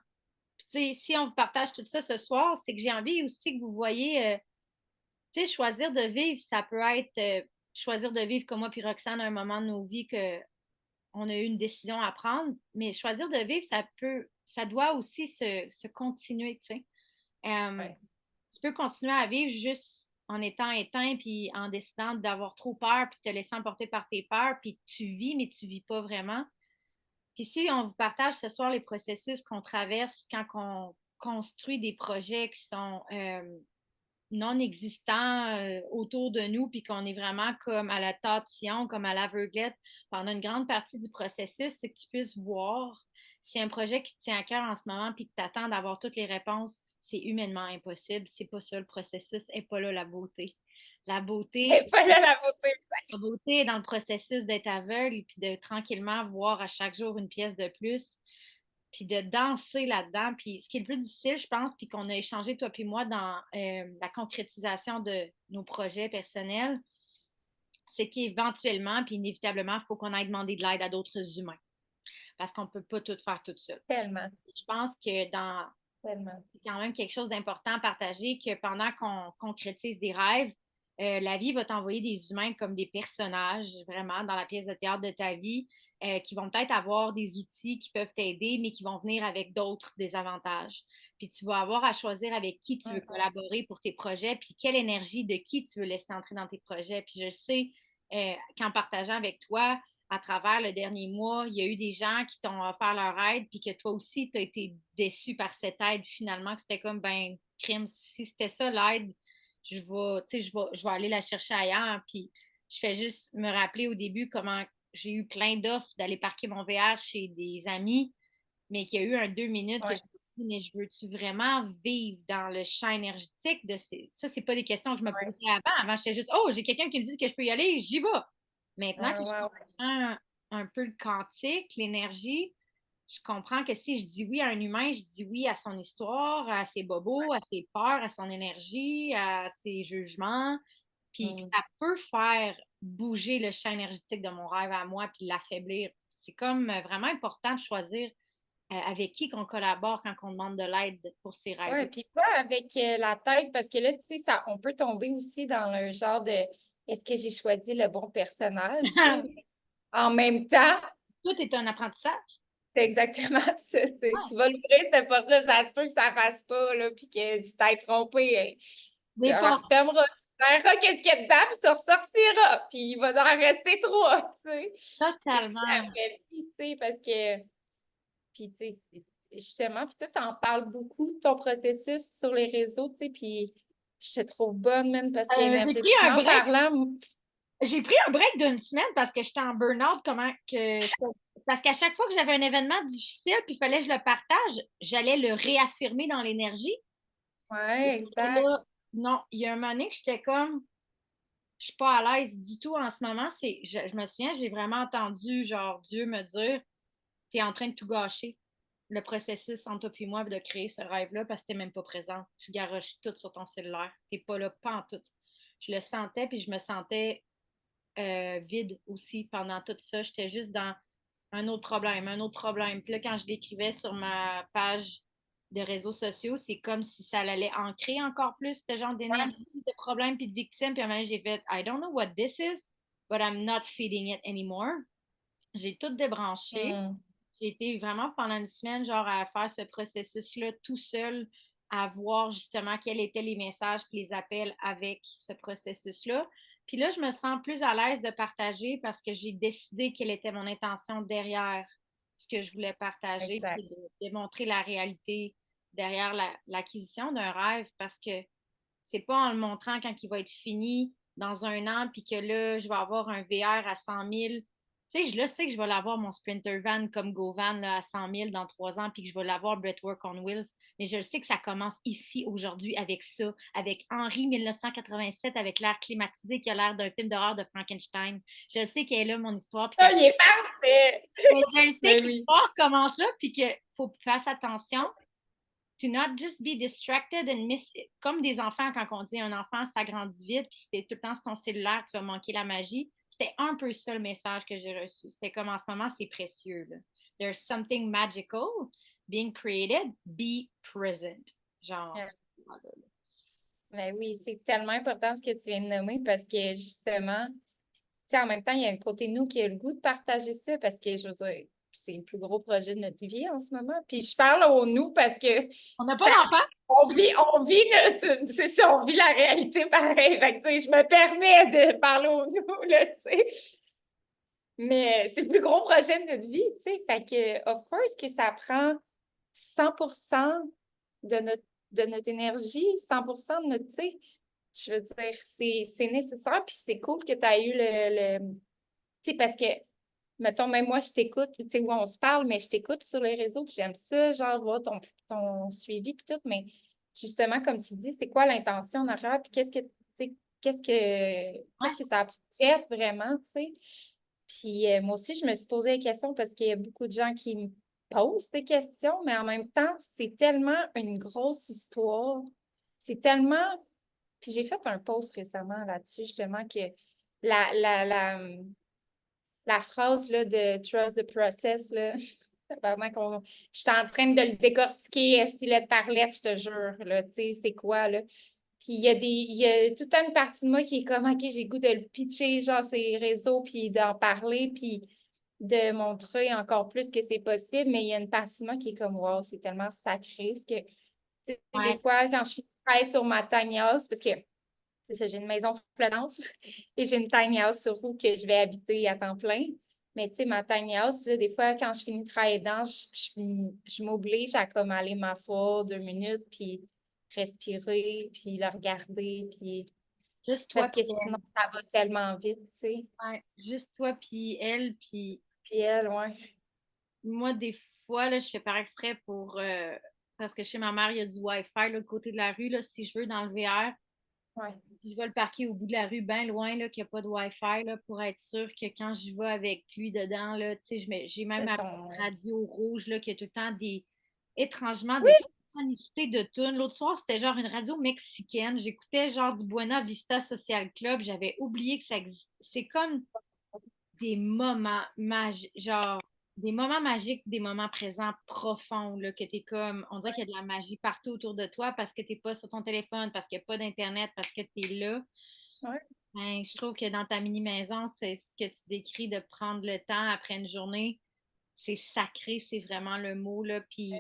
Puis, tu sais, si on vous partage tout ça ce soir, c'est que j'ai envie aussi que vous voyez, tu sais, choisir de vivre, ça peut être choisir de vivre comme moi puis Roxane à un moment de nos vies que on a eu une décision à prendre, mais choisir de vivre, ça doit aussi se continuer, tu sais. Euh, ouais. tu peux continuer à vivre juste en étant éteint, puis en décidant d'avoir trop peur, puis de te laisser emporter par tes peurs, puis tu vis, mais tu vis pas vraiment. Puis si on vous partage ce soir les processus qu'on traverse quand on construit des projets qui sont non existants autour de nous, puis qu'on est vraiment comme à la tatillon, comme à l'aveuglette pendant une grande partie du processus, c'est que tu puisses voir si un projet qui te tient à cœur en ce moment, puis que tu attends d'avoir toutes les réponses, c'est humainement impossible. C'est pas ça le processus, et pas là la beauté. La beauté, Et voilà la beauté. la beauté est dans le processus d'être aveugle, puis de tranquillement voir à chaque jour une pièce de plus, puis de danser là-dedans. Puis ce qui est le plus difficile, je pense, puis qu'on a échangé, toi puis moi, dans la concrétisation de nos projets personnels, c'est qu'éventuellement, puis inévitablement, il faut qu'on aille demander de l'aide à d'autres humains. Parce qu'on ne peut pas tout faire toute seule. Tellement, Je pense que tellement. c'est quand même quelque chose d'important à partager, que pendant qu'on concrétise des rêves, la vie va t'envoyer des humains comme des personnages, vraiment, dans la pièce de théâtre de ta vie, qui vont peut-être avoir des outils qui peuvent t'aider, mais qui vont venir avec d'autres désavantages. Puis tu vas avoir à choisir avec qui tu veux collaborer pour tes projets, puis quelle énergie de qui tu veux laisser entrer dans tes projets. Puis je sais qu'en partageant avec toi, à travers le dernier mois, il y a eu des gens qui t'ont offert leur aide, puis que toi aussi, tu as été déçu par cette aide finalement, que c'était comme, ben, crime, si c'était ça l'aide, je vais aller la chercher ailleurs. Puis je fais juste me rappeler au début comment j'ai eu plein d'offres d'aller parquer mon VR chez des amis, mais qu'il y a eu un 2 minutes que je Ouais. me suis dit, mais je veux-tu vraiment vivre dans le champ énergétique de ces. Ça, c'est pas des questions que je me Ouais. posais avant. Avant, j'étais juste, oh, j'ai quelqu'un qui me dit que je peux y aller, j'y vais. Maintenant Ouais, que je ouais, comprends un peu le quantique, l'énergie, je comprends que si je dis oui à un humain, je dis oui à son histoire, à ses bobos, à ses peurs, à son énergie, à ses jugements, puis que ouais. ça peut faire bouger le champ énergétique de mon rêve à moi, puis l'affaiblir. C'est comme vraiment important de choisir avec qui qu'on collabore quand on demande de l'aide pour ces Ouais, rêves-là. puis pas avec la tête, parce que là, tu sais, on peut tomber aussi dans le genre de est-ce que j'ai choisi le bon personnage? Tu sais, mais en même temps, Tout est un apprentissage. c'est exactement ça. Tu sais. Ah, Tu vas l'ouvrir, cette porte-là, ça se peut que ça fasse pas, là, puis que tu t'aies trompé. Hein. Tu des la portes, refermeras, tu verras qu'est-ce qu'il y a dedans, puis tu ressortiras, puis il va en rester trois, tu sais. C'est ça, totalement. la vraie vie, tu sais, parce que puis, tu sais, justement, puis toi, t'en parles beaucoup de ton processus sur les réseaux, tu sais, puis je te trouve bonne, man, parce J'ai pris un qu'énergétiquement break. parlant, J'ai pris un break d'une semaine parce que j'étais en burn-out. Parce qu'à chaque fois que j'avais un événement difficile, puis il fallait que je le partage, j'allais le réaffirmer dans l'énergie. Et ouais, j'étais exact. là, non, il y a un moment donné que j'étais comme, je suis pas à l'aise du tout en ce moment. Je me souviens, j'ai vraiment entendu, genre, Dieu me dire, t'es en train de tout gâcher. le processus entre toi et moi de créer ce rêve-là parce que t'es même pas présent. Tu garoches tout sur ton cellulaire. T'es pas là, pas en tout. Je le sentais, puis je me sentais vide aussi pendant tout ça. J'étais juste dans un autre problème, un autre problème. Puis là, quand je l'écrivais sur ma page de réseaux sociaux, c'est comme si ça allait ancrer encore plus ce genre d'énergie, de problème puis de victime. Puis à un moment, j'ai fait I don't know what this is, but I'm not feeding it anymore. J'ai tout débranché. Mm. J'ai été vraiment pendant une semaine, genre, à faire ce processus-là tout seul, à voir justement quels étaient les messages et les appels avec ce processus-là. Puis là, je me sens plus à l'aise de partager parce que j'ai décidé quelle était mon intention derrière ce que je voulais partager, Exact. puis de démontrer la réalité derrière l'acquisition d'un rêve parce que c'est pas en le montrant quand il va être fini dans un an, puis que là, je vais avoir un VR à 100 000. Tu sais, je le sais que je vais l'avoir mon Sprinter Van comme GoVan là, à 100 000 dans 3 ans, puis que je vais l'avoir Breathwork on Wheels. Mais je le sais que ça commence ici, aujourd'hui, avec ça, avec Henri 1987, avec l'air climatisé qui a l'air d'un film d'horreur de Frankenstein. Je le sais qu'elle est là, mon histoire. Puis Ah, il est parfait! mais je le sais Ben que oui. l'histoire commence là, puis qu'il faut faire attention to not just be distracted and miss it. Comme des enfants, quand on dit un enfant s'agrandit vite, puis si t'es tout le temps sur ton cellulaire, tu vas manquer la magie. C'était un peu ça le message que j'ai reçu. C'était comme en ce moment, c'est précieux. Là. There's something magical being created. Be present. Genre. Yeah. Ben oui, c'est tellement important ce que tu viens de nommer parce que justement, tu sais, en même temps, il y a un côté de nous qui a le goût de partager ça parce que, je veux dire, c'est le plus gros projet de notre vie en ce moment. Puis je parle au nous parce que On n'a pas ça, d'enfant? on vit c'est ça, on vit la réalité pareil. Fait que, tu sais, je me permets de parler au nous, là, tu sais. Mais c'est le plus gros projet de notre vie, tu sais. Fait que, of course, que ça prend 100% de notre énergie, 100% de notre, tu sais. Je veux dire, c'est nécessaire, puis c'est cool que tu as eu tu sais, parce que, mettons, même moi, je t'écoute, tu sais, où on se parle, mais je t'écoute sur les réseaux, puis j'aime ça, genre, voir ton suivi, puis tout, mais justement, comme tu dis, c'est quoi l'intention en arrière, puis qu'est-ce que, tu sais, qu'est-ce que ça projette vraiment, tu sais. Puis moi aussi, je me suis posé des questions parce qu'il y a beaucoup de gens qui me posent des questions, mais en même temps, c'est tellement une grosse histoire. C'est tellement puis j'ai fait un post récemment là-dessus, justement, que la, la, la, la phrase là, de Trust the process, là, vraiment qu'on. Je suis en train de le décortiquer si lettre par lettre, je te jure, là, tu sais, c'est quoi, là. Puis il y a toute une partie de moi qui est comme, OK, j'ai le goût de le pitcher, genre, ces réseaux, puis d'en parler, puis de montrer encore plus que c'est possible, mais il y a une partie de moi qui est comme, wow, c'est tellement sacré, ce que, tu sais, des Ouais. fois, quand je travaille sur ma tiny house, parce que c'est ça, j'ai une maison flottante et j'ai une tiny house sur où que je vais habiter à temps plein. Mais tu sais, ma tiny house, là, des fois, quand je finis de travailler dedans, je m'oblige à comme aller m'asseoir 2 minutes, puis respirer, puis le regarder, puis Juste toi parce que puis sinon, elle. ça va tellement vite, tu sais. Ouais. Juste toi puis elle, puis Puis elle, ouais. moi, des fois, là, je fais par exprès pour. Parce que chez ma mère, il y a du Wi-Fi de l'autre côté de la rue, là, si je veux, dans le VR. Ouais. Je vais le parquer au bout de la rue, bien loin, là, qu'il n'y a pas de Wi-Fi, là, pour être sûr que quand j'y vais avec lui dedans, là, tu sais, j'ai même C'est ma petite ton. radio rouge, là, qui a tout le temps étrangement, Oui! des synchronicités de tunes. L'autre soir, c'était genre une radio mexicaine. J'écoutais genre du Buena Vista Social Club. J'avais oublié que ça existait. C'est comme des moments magiques, genre des moments magiques, des moments présents profonds, là, que t'es comme, on dirait qu'il y a de la magie partout autour de toi parce que t'es pas sur ton téléphone, parce qu'il n'y a pas d'Internet, parce que t'es là. Ouais. Ben, je trouve que dans ta mini-maison, c'est ce que tu décris de prendre le temps après une journée, c'est sacré, c'est vraiment le mot, là, puis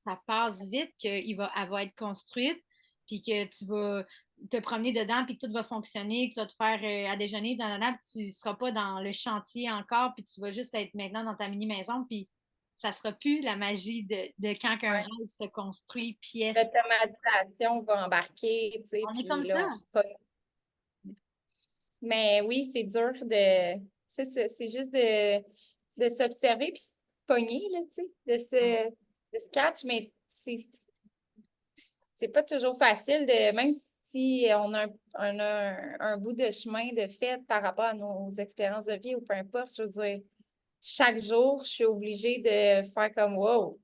ça passe vite qu'elle va être construite, puis que tu vas te promener dedans, puis que tout va fonctionner, que tu vas te faire à déjeuner dans la nappe, tu ne seras pas dans le chantier encore, puis tu vas juste être maintenant dans ta mini-maison, puis ça sera plus la magie de quand un Ouais. rêve se construit pièce. L'automatisation va embarquer, tu sais, On est comme puis ça. là, on repart. Mais oui, c'est dur de. C'est juste de s'observer puis se pogner, là, tu sais, de se catch, mais c'est pas toujours facile de. Même si on a un bout de chemin de fait par rapport à nos expériences de vie ou peu importe, je veux dire, chaque jour, je suis obligée de faire comme wow.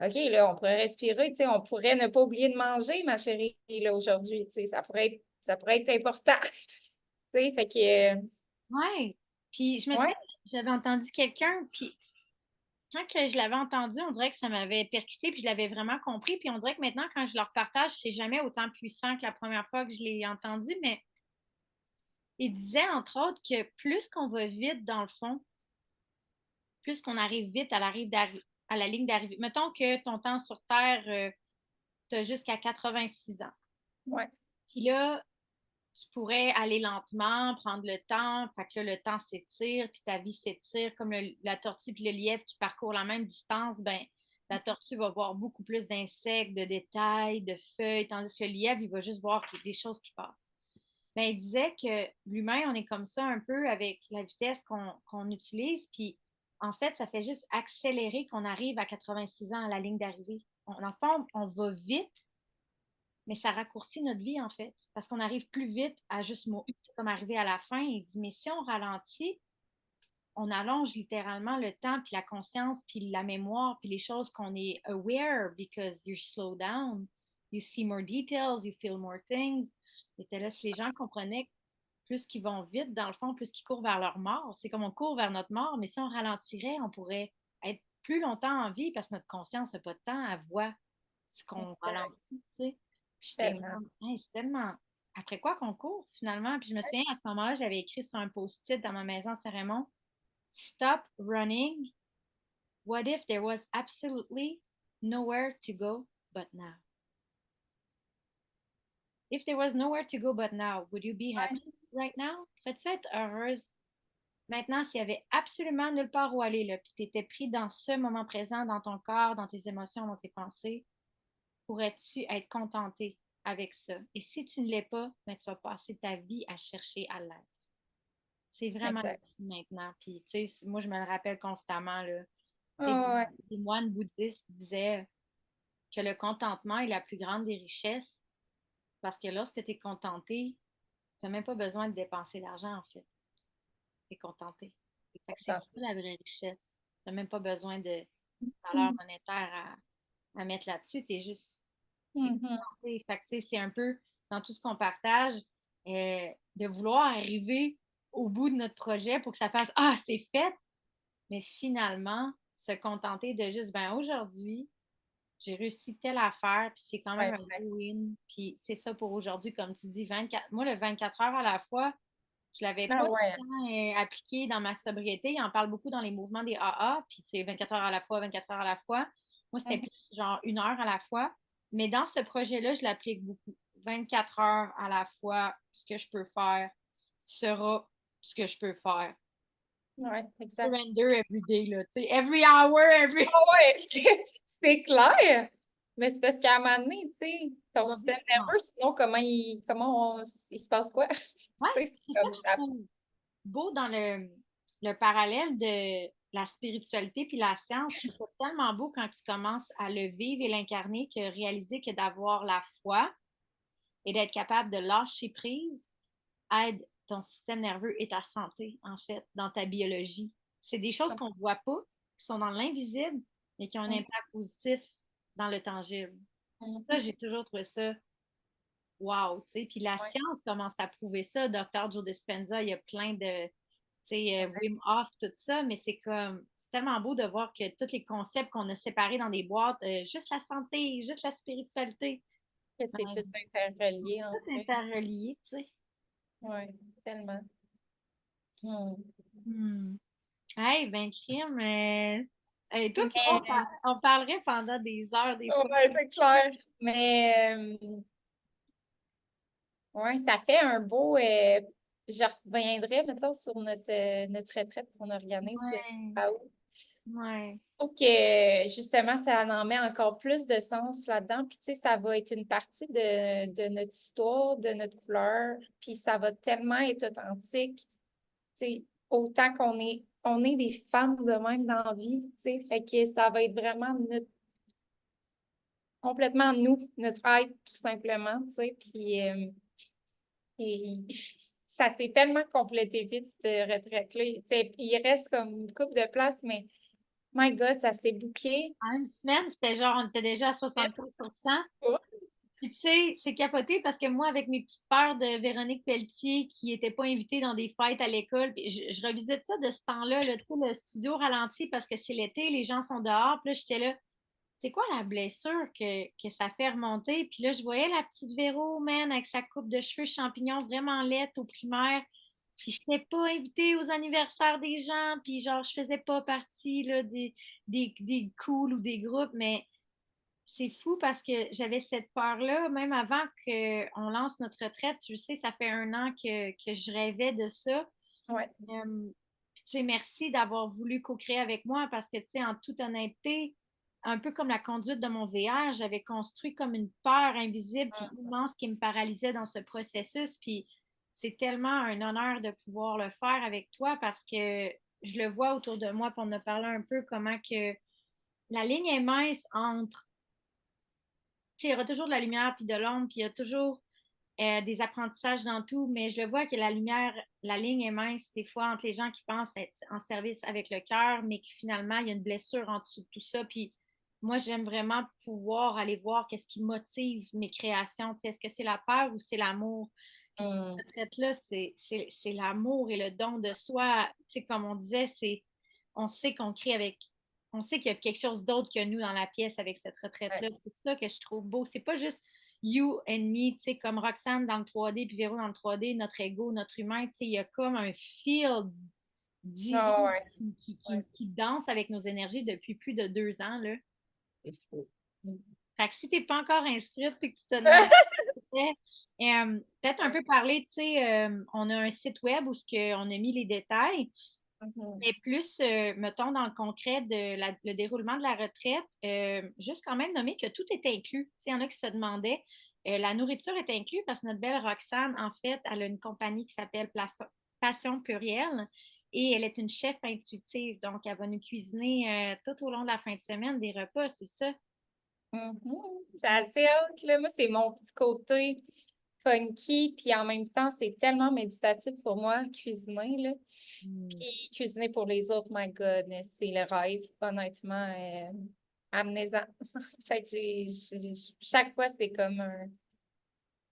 OK, là, on pourrait respirer, tu sais, on pourrait ne pas oublier de manger, ma chérie, là, aujourd'hui, tu sais, ça pourrait être important. Tu sais, fait que, Ouais. Puis je me ouais, souviens, j'avais entendu quelqu'un, puis quand que je l'avais entendu, on dirait que ça m'avait percuté, puis je l'avais vraiment compris. Puis on dirait que maintenant, quand je leur partage, c'est jamais autant puissant que la première fois que je l'ai entendu, mais il disait, entre autres, que plus qu'on va vite dans le fond, plus qu'on arrive vite à la ligne d'arrivée. Mettons que ton temps sur Terre, tu as jusqu'à 86 ans. ouais, Puis là, tu pourrais aller lentement, prendre le temps, fait que là, le temps s'étire, puis ta vie s'étire, comme la tortue puis le lièvre qui parcourent la même distance, ben la tortue va voir beaucoup plus d'insectes, de détails, de feuilles, tandis que le lièvre, il va juste voir des choses qui passent. Ben, il disait que l'humain, on est comme ça un peu avec la vitesse qu'on utilise, puis en fait, ça fait juste accélérer qu'on arrive à 86 ans à la ligne d'arrivée. En fait, on va vite, mais ça raccourcit notre vie, en fait, parce qu'on arrive plus vite à juste comme arriver à la fin. Il dit, mais si on ralentit, on allonge littéralement le temps, puis la conscience, puis la mémoire, puis les choses qu'on est aware because you slow down, you see more details, you feel more things. C'était là, si les gens comprenaient plus qu'ils vont vite, dans le fond, plus qu'ils courent vers leur mort. C'est comme on court vers notre mort, mais si on ralentirait, on pourrait être plus longtemps en vie parce que notre conscience n'a pas de temps à voir ce qu'on exact, ralentit, tu sais. Puis j'étais tellement. comme, hey, c'est tellement. Après quoi qu'on court, finalement? Puis je me souviens, à ce moment-là, j'avais écrit sur un post-it dans ma maison à Saint-Raymond, Stop running. What if there was absolutely nowhere to go but now? If there was nowhere to go but now, would you be Ouais, happy right now? Ferais-tu être heureuse maintenant s'il y avait absolument nulle part où aller, là, puis tu étais pris dans ce moment présent, dans ton corps, dans tes émotions, dans tes pensées, pourrais-tu être contenté avec ça? Et si tu ne l'es pas, ben, tu vas passer ta vie à chercher à l'être. C'est vraiment exact. ici maintenant. Puis, tu sais, moi, je me le rappelle constamment, là. Tu sais, Ah, ouais, les moines bouddhistes disaient que le contentement est la plus grande des richesses parce que lorsque tu es contenté, tu n'as même pas besoin de dépenser d'argent, en fait. Tu es contenté. Fait que c'est ça la vraie richesse. Tu n'as même pas besoin de valeur monétaire à mettre là-dessus. Tu es juste t'es mhm. contenté. Fait que, tu sais, c'est un peu dans tout ce qu'on partage, de vouloir arriver au bout de notre projet pour que ça fasse Ah, c'est fait, mais finalement, se contenter de juste, ben aujourd'hui, j'ai réussi telle affaire, puis c'est quand même Ouais, un beau win. Puis c'est ça pour aujourd'hui, comme tu dis, 24. Moi, le 24 heures à la fois, je ne l'avais ah pas ouais, tant appliqué dans ma sobriété. Il en parle beaucoup dans les mouvements des AA, puis c'est 24 heures à la fois, 24 heures à la fois. Moi, c'était mhm. plus genre 1 heure à la fois. Mais dans ce projet-là, je l'applique beaucoup. 24 heures à la fois, ce que je peux faire sera ce que je peux faire. Ouais, exact. Surrender every day, là, tu sais, every hour, every. Ah ouais, c'est clair. Mais c'est parce qu'à un moment donné, tu sais, Tu ton vas système vite. nerveux, sinon, il se passe quoi? Ouais, Tu sais, c'est c'est ça comme que je ça. trouve beau dans le parallèle de la spiritualité puis la science. Je trouve ça tellement beau quand tu commences à le vivre et l'incarner que réaliser que d'avoir la foi et d'être capable de lâcher prise aide ton système nerveux et ta santé, en fait, dans ta biologie. C'est des choses qu'on ne voit pas, qui sont dans l'invisible, mais qui ont un impact positif dans le tangible. Ça, Mhm. j'ai toujours trouvé ça wow, tu sais. Puis la Ouais, science commence à prouver ça. Docteur Joe Dispenza, il y a plein de, tu sais, ouais. Wim Hof, tout ça, mais c'est tellement beau de voir que tous les concepts qu'on a séparés dans des boîtes, juste la santé, juste la spiritualité, Que ben, c'est tout interrelié entre tout eux. interrelié, tu sais. Oui, tellement. Hmm. Hmm. Hey, ben, crime, hey, toi, puis moi, Mais, on parlerait pendant des heures, des fois. ouais, c'est clair. Mais, ouais, ça fait un beau. Je reviendrai, mettons, sur notre retraite qu'on organise Ouais, à août. ouais. Je trouve que justement, ça en met encore plus de sens là-dedans. Puis, tu sais, ça va être une partie de notre histoire, de notre couleur. Puis, ça va tellement être authentique. Tu sais, autant on est des femmes de même dans la vie, tu sais. Fait que ça va être vraiment complètement nous, notre être, tout simplement, tu sais. Puis, et ça s'est tellement complété vite, cette retraite-là. Tu sais, il reste comme une coupe de place, mais My God, ça s'est booké. En une semaine, c'était genre, on était déjà à 75%. Puis tu sais, c'est capoté parce que moi, avec mes petites peurs de Véronique Pelletier qui n'était pas invitée dans des fêtes à l'école, puis je revisite ça de ce temps-là, là, tu sais, le studio ralenti parce que c'est l'été, les gens sont dehors. Puis là, j'étais là, c'est quoi la blessure que ça fait remonter? Puis là, je voyais la petite Véro, man, avec sa coupe de cheveux champignons vraiment laite au primaire. Puis je n'étais pas invitée aux anniversaires des gens, puis genre, je faisais pas partie là, des cools ou des groupes, mais c'est fou parce que j'avais cette peur-là, même avant qu'on lance notre retraite. Tu sais, ça fait 1 an que je rêvais de ça. Ouais. Puis, tu sais, merci d'avoir voulu co-créer avec moi parce que, tu sais, en toute honnêteté, un peu comme la conduite de mon VR, j'avais construit comme une peur invisible puis immense qui me paralysait dans ce processus. Puis c'est tellement un honneur de pouvoir le faire avec toi parce que je le vois autour de moi, puis on a parlé un peu comment que la ligne est mince entre il y aura toujours de la lumière puis de l'ombre, puis il y a toujours des apprentissages dans tout, mais je le vois que la lumière, la ligne est mince des fois entre les gens qui pensent être en service avec le cœur, mais que finalement, il y a une blessure en dessous de tout ça. Puis moi, j'aime vraiment pouvoir aller voir qu'est-ce qui motive mes créations. Est-ce que c'est la peur ou c'est l'amour? Puis cette retraite-là, c'est l'amour et le don de soi. Comme on disait, on sait qu'on crée avec on sait qu'il y a quelque chose d'autre que nous dans la pièce avec cette retraite-là. Ouais. C'est ça que je trouve beau. C'est pas juste you and me, tu sais, comme Roxane dans le 3D puis Véro dans le 3D, notre ego, notre humain, tu sais, il y a comme un fil divin Ah ouais. qui danse avec nos énergies depuis plus de 2 ans, là. C'est fou. Fait que si t'es pas encore inscrite et que tu te demandes peut-être un peu parler, tu sais, on a un site web où on a mis les détails. Mais plus, mettons, dans le concret de le déroulement de la retraite, juste quand même nommer que tout est inclus. Tu sais, il y en a qui se demandaient. La nourriture est inclue parce que notre belle Roxane, en fait, elle a une compagnie qui s'appelle Passion Pluriel et elle est une chef intuitive. Donc, elle va nous cuisiner tout au long de la fin de semaine des repas, c'est ça? J'ai assez hâte, là. Moi, c'est mon petit côté funky, puis en même temps, c'est tellement méditatif pour moi, cuisiner, là. Mm. Puis cuisiner pour les autres, my goodness, c'est le rêve, honnêtement. Amenez-en. Fait que chaque fois, c'est comme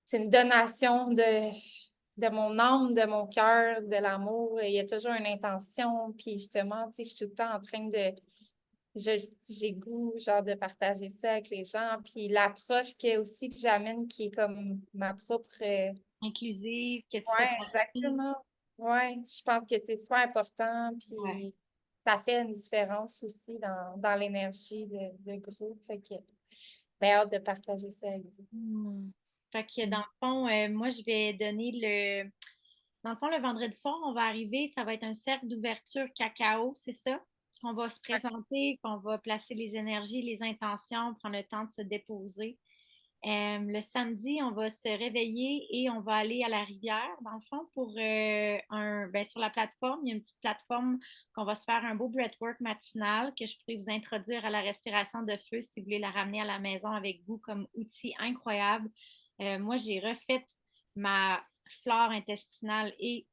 c'est une donation de mon âme, de mon cœur, de l'amour. Il y a toujours une intention. Puis justement, tu sais, je suis tout le temps en train de j'ai goût, genre, de partager ça avec les gens. Puis l'approche aussi que j'amène, qui est comme ma propre. Inclusive, que tu fais Ouais, partie. exactement. Ouais, je pense que c'est super important. Ouais. Puis ça fait une différence aussi dans l'énergie de groupe. Fait que, ben, hâte de partager ça avec vous. Hmm. Fait que dans Mm. le fond, moi, je vais donner Dans le fond, le vendredi soir, on va arriver, ça va être un cercle d'ouverture cacao, c'est ça? On va se présenter, qu'on va placer les énergies, les intentions, prendre le temps de se déposer. Le samedi, on va se réveiller et on va aller à la rivière, dans le fond, pour sur la plateforme. Il y a une petite plateforme qu'on va se faire un beau breathwork matinal que je pourrais vous introduire à la respiration de feu si vous voulez la ramener à la maison avec vous comme outil incroyable. Moi, j'ai refait ma flore intestinale et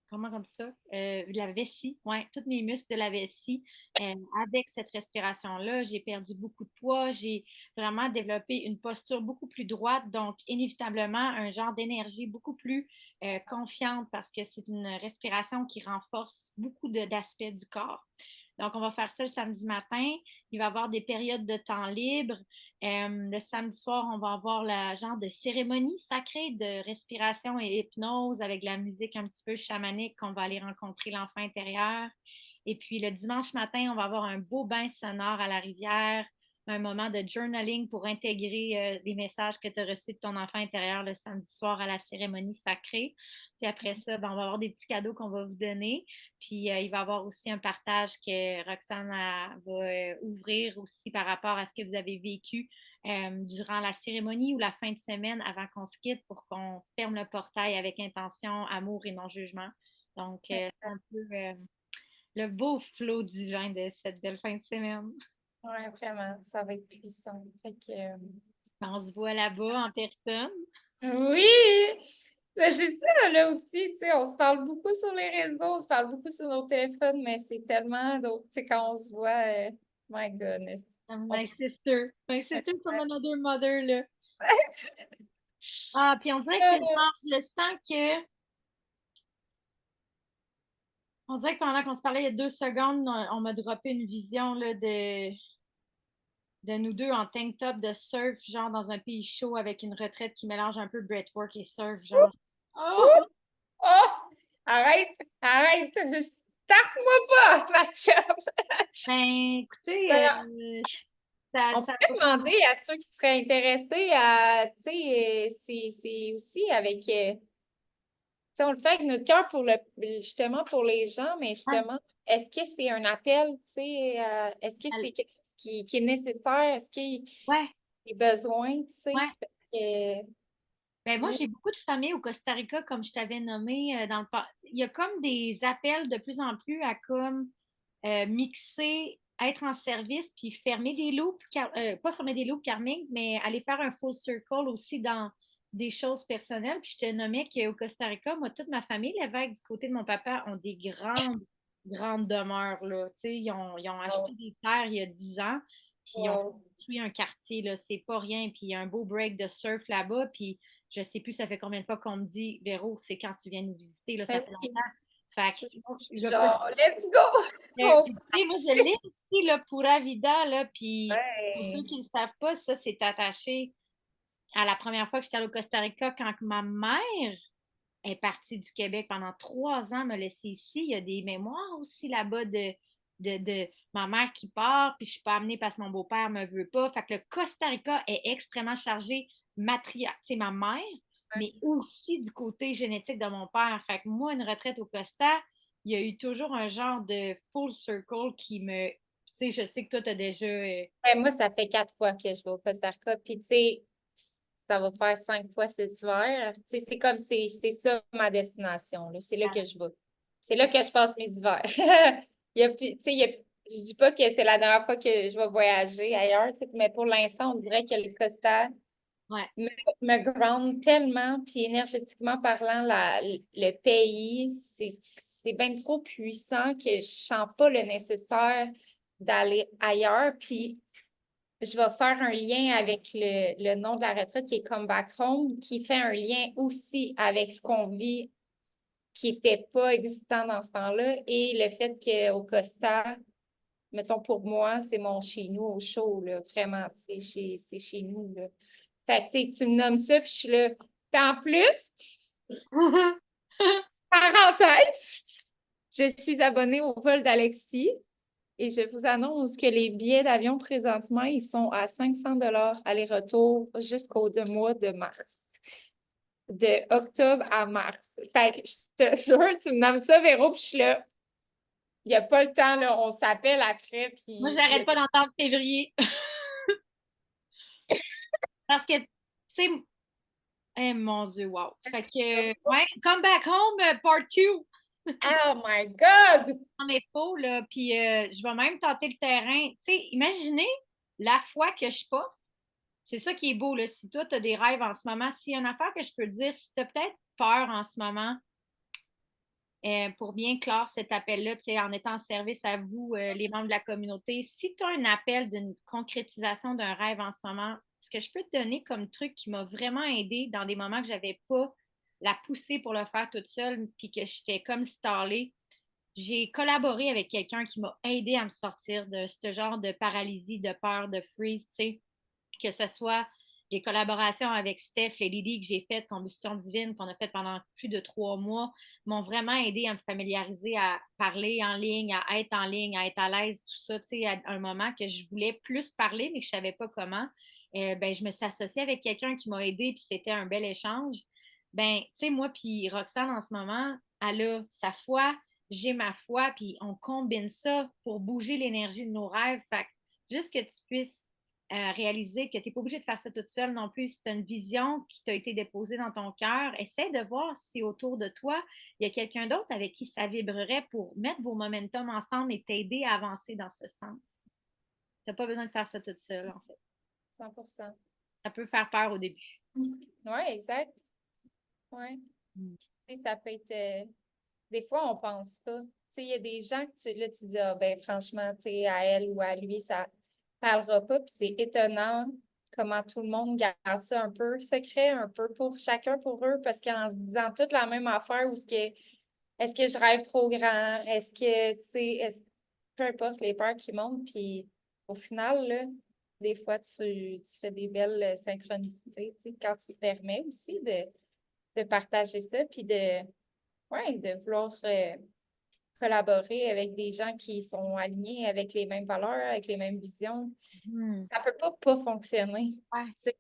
comment on dit ça? La vessie, ouais, tous mes muscles de la vessie. Avec cette respiration-là, j'ai perdu beaucoup de poids, j'ai vraiment développé une posture beaucoup plus droite, donc inévitablement un genre d'énergie beaucoup plus confiante parce que c'est une respiration qui renforce beaucoup d'aspects du corps. Donc, on va faire ça le samedi matin. Il va y avoir des périodes de temps libre. Le samedi soir, on va avoir le genre de cérémonie sacrée de respiration et hypnose avec de la musique un petit peu chamanique qu'on va aller rencontrer l'enfant intérieur. Et puis le dimanche matin, on va avoir un beau bain sonore à la rivière, un moment de journaling pour intégrer des messages que tu as reçus de ton enfant intérieur le samedi soir à la cérémonie sacrée. Puis après ça, ben, on va avoir des petits cadeaux qu'on va vous donner. Puis il va y avoir aussi un partage que Roxane va ouvrir aussi par rapport à ce que vous avez vécu durant la cérémonie ou la fin de semaine avant qu'on se quitte pour qu'on ferme le portail avec intention, amour et non-jugement. Donc, c'est un peu le beau flot divin de cette belle fin de semaine. Ouais, vraiment, ça va être puissant. Fait que, On se voit là-bas en personne. oui! Ben, c'est ça, là aussi, tu sais, on se parle beaucoup sur les réseaux, on se parle beaucoup sur nos téléphones, mais c'est tellement d'autres, tu sais, quand on se voit, my goodness. On- My sister from another mother, là. Ah, puis on dirait que genre, je le sens que. On dirait que pendant qu'on se parlait il y a 2 secondes, on m'a droppé une vision là, de nous deux en tank top de surf, genre dans un pays chaud avec une retraite qui mélange un peu breathwork et surf, genre. Oh! Oh! Arrête! Arrête! Starte-moi pas, ma chum! Ben, écoutez, On ça pourrait va demander à ceux qui seraient intéressés à, tu sais, c'est aussi avec, tu sais, on le fait avec notre cœur pour justement pour les gens, mais commencer. justement, est-ce que c'est un appel, tu sais, est-ce que c'est quelque chose qui est nécessaire? Est-ce qu'il y Ouais, a des besoins, tu sais? ouais. Parce que, Ben moi, oui, j'ai beaucoup de familles au Costa Rica, comme je t'avais nommé dans le passé. Il y a comme des appels de plus en plus à comme mixer, être en service, puis fermer des loops, pas fermer des loops karmiques, mais aller faire un full circle aussi dans des choses personnelles. Puis je te nommais qu'au Costa Rica, moi, toute ma famille, l'évêque du côté de mon papa, ont des grandes demeures, là. Tu sais, ils ont acheté wow, des terres il y a 10 ans, puis ils ont wow. construit un quartier, là. C'est pas rien. Puis il y a un beau break de surf là-bas, puis je sais plus, ça fait combien de fois qu'on me dit, Véro, c'est quand tu viens nous visiter, là, ça Ben fait oui, longtemps. Fait je suis que genre, let's go! On se puis, tu sais, moi, je l'ai ici, là, Pura Vida, là, puis pour ceux ouais. qui ne le savent pas, ça, c'est attaché à la première fois que j'étais allée au Costa Rica quand ma mère est partie du Québec pendant 3 ans, me laisser ici. Il y a des mémoires aussi là-bas de ma mère qui part, puis je ne suis pas amenée parce que mon beau-père ne me veut pas. Fait que le Costa Rica est extrêmement chargé tu sais, ma mère, mais aussi du côté génétique de mon père. Fait que moi, une retraite au Costa, il y a eu toujours un genre de full circle qui me. Tu sais, je sais que toi, tu as déjà. Ben, moi, ça fait 4 fois que je vais au Costa Rica. Puis, tu sais, ça va faire 5 fois cet hiver. Tu sais, c'est comme, c'est ça ma destination, là. C'est là que je vais. C'est là que je passe mes hivers. Il y a, tu sais, je dis pas que c'est la dernière fois que je vais voyager ailleurs, tu sais, mais pour l'instant, on dirait que le Costa Ouais. me, me ground tellement. Puis, énergétiquement parlant, le pays, c'est bien trop puissant que je sens pas le nécessaire d'aller ailleurs. Puis, je vais faire un lien avec le nom de la retraite qui est Come Back Home, qui fait un lien aussi avec ce qu'on vit qui n'était pas existant dans ce temps-là et le fait qu'au Costa, mettons pour moi, c'est mon chez nous au chaud, là, vraiment, tu sais, c'est chez nous, là. Fait que, tu sais, tu me nommes ça, puis je suis là. Puis en plus, parenthèse, je suis abonnée au vol d'Alexis. Et je vous annonce que les billets d'avion présentement, ils sont à 500 $ aller-retour jusqu'au mois de mars. De octobre à mars. Fait que je te jure, tu me nommes ça, Véro, puis je suis là. Il n'y a pas le temps, là. On s'appelle après, Moi, puis j'arrête pas d'entendre février. Parce que, tu sais, eh, mon Dieu, wow. Fait que, ouais, Come Back Home, part 2. oh my God! Non, mais faux, là. Puis, je vais même tenter le terrain. Tu sais, imaginez la foi que je porte. C'est ça qui est beau, là. Si toi, tu as des rêves en ce moment, s'il y a une affaire que je peux te dire, si tu as peut-être peur en ce moment, pour bien clore cet appel-là, tu sais, en étant en service à vous, les membres de la communauté, si tu as un appel d'une concrétisation d'un rêve en ce moment, ce que je peux te donner comme truc qui m'a vraiment aidé dans des moments que j'avais pas la poussée pour le faire toute seule, puis que j'étais comme stallée, j'ai collaboré avec quelqu'un qui m'a aidé à me sortir de ce genre de paralysie, de peur, de freeze, tu sais, que ce soit les collaborations avec Steph, les Lily que j'ai faites, Combustion Divine, qu'on a fait pendant plus de 3 mois, m'ont vraiment aidé à me familiariser, à parler en ligne, à être à l'aise, tout ça, tu sais, à un moment que je voulais plus parler, mais que je ne savais pas comment. Ben, je me suis associée avec quelqu'un qui m'a aidé, puis c'était un bel échange. Ben, tu sais, moi, puis Roxane, en ce moment, elle a sa foi, j'ai ma foi, puis on combine ça pour bouger l'énergie de nos rêves. Fait que juste que tu puisses réaliser que tu n'es pas obligé de faire ça toute seule non plus. Si tu as une vision qui t'a été déposée dans ton cœur, essaie de voir si autour de toi, il y a quelqu'un d'autre avec qui ça vibrerait pour mettre vos momentum ensemble et t'aider à avancer dans ce sens. Tu n'as pas besoin de faire ça toute seule, en fait. 100%. Ça peut faire peur au début. Oui, exact. Ouais. Tu sais, ça peut être... des fois, on pense pas. Tu sais, il y a des gens que là, tu dis, ah, ben franchement, tu sais, à elle ou à lui, ça parlera pas. Puis c'est étonnant comment tout le monde garde ça un peu secret, un peu pour chacun pour eux, parce qu'en se disant toute la même affaire, ou est-ce que je rêve trop grand? Est-ce que, tu sais, peu importe les peurs qui montent, puis au final, là, des fois, tu fais des belles synchronicités, tu sais, quand tu te permets aussi de partager ça, puis ouais, de vouloir collaborer avec des gens qui sont alignés avec les mêmes valeurs, avec les mêmes visions. Mhm. Ça peut pas fonctionner. Ouais. C'est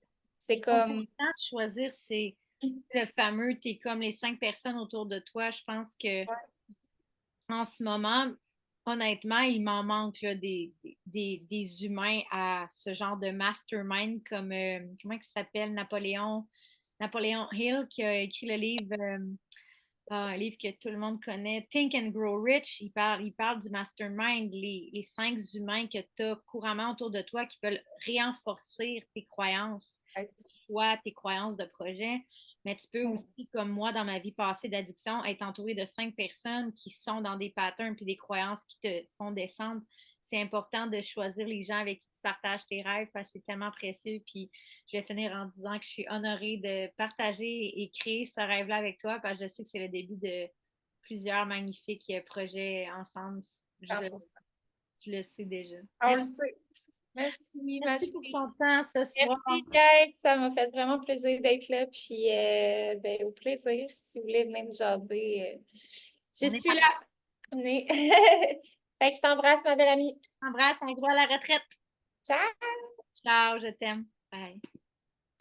C'est comme... important de choisir, c'est le fameux, t'es comme les 5 personnes autour de toi. Je pense que en ce moment, honnêtement, il m'en manque là, des humains à ce genre de mastermind comme, comment il s'appelle, Napoléon Hill, qui a écrit le livre, un livre que tout le monde connaît, Think and Grow Rich. Il parle du mastermind, les 5 humains que tu as couramment autour de toi qui peuvent renforcer tes croyances, soit tes croyances de projet. Mais tu peux aussi, comme moi, dans ma vie passée d'addiction, être entouré de 5 personnes qui sont dans des patterns et des croyances qui te font descendre. C'est important de choisir les gens avec qui tu partages tes rêves parce que c'est tellement précieux. Puis je vais finir en disant que je suis honorée de partager et créer ce rêve-là avec toi parce que je sais que c'est le début de plusieurs magnifiques projets ensemble. Je le sais déjà. On le Merci, sait. Merci, ma merci pour chérie. ton temps ce soir. Merci, guys. Ça m'a fait vraiment plaisir d'être là. Puis, ben, au plaisir. Si vous voulez venir me jaser, je On est suis parti. là. On est... Fait que je t'embrasse, ma belle amie. On s'embrasse, on se voit à la retraite. Ciao! Ciao, je t'aime. Bye.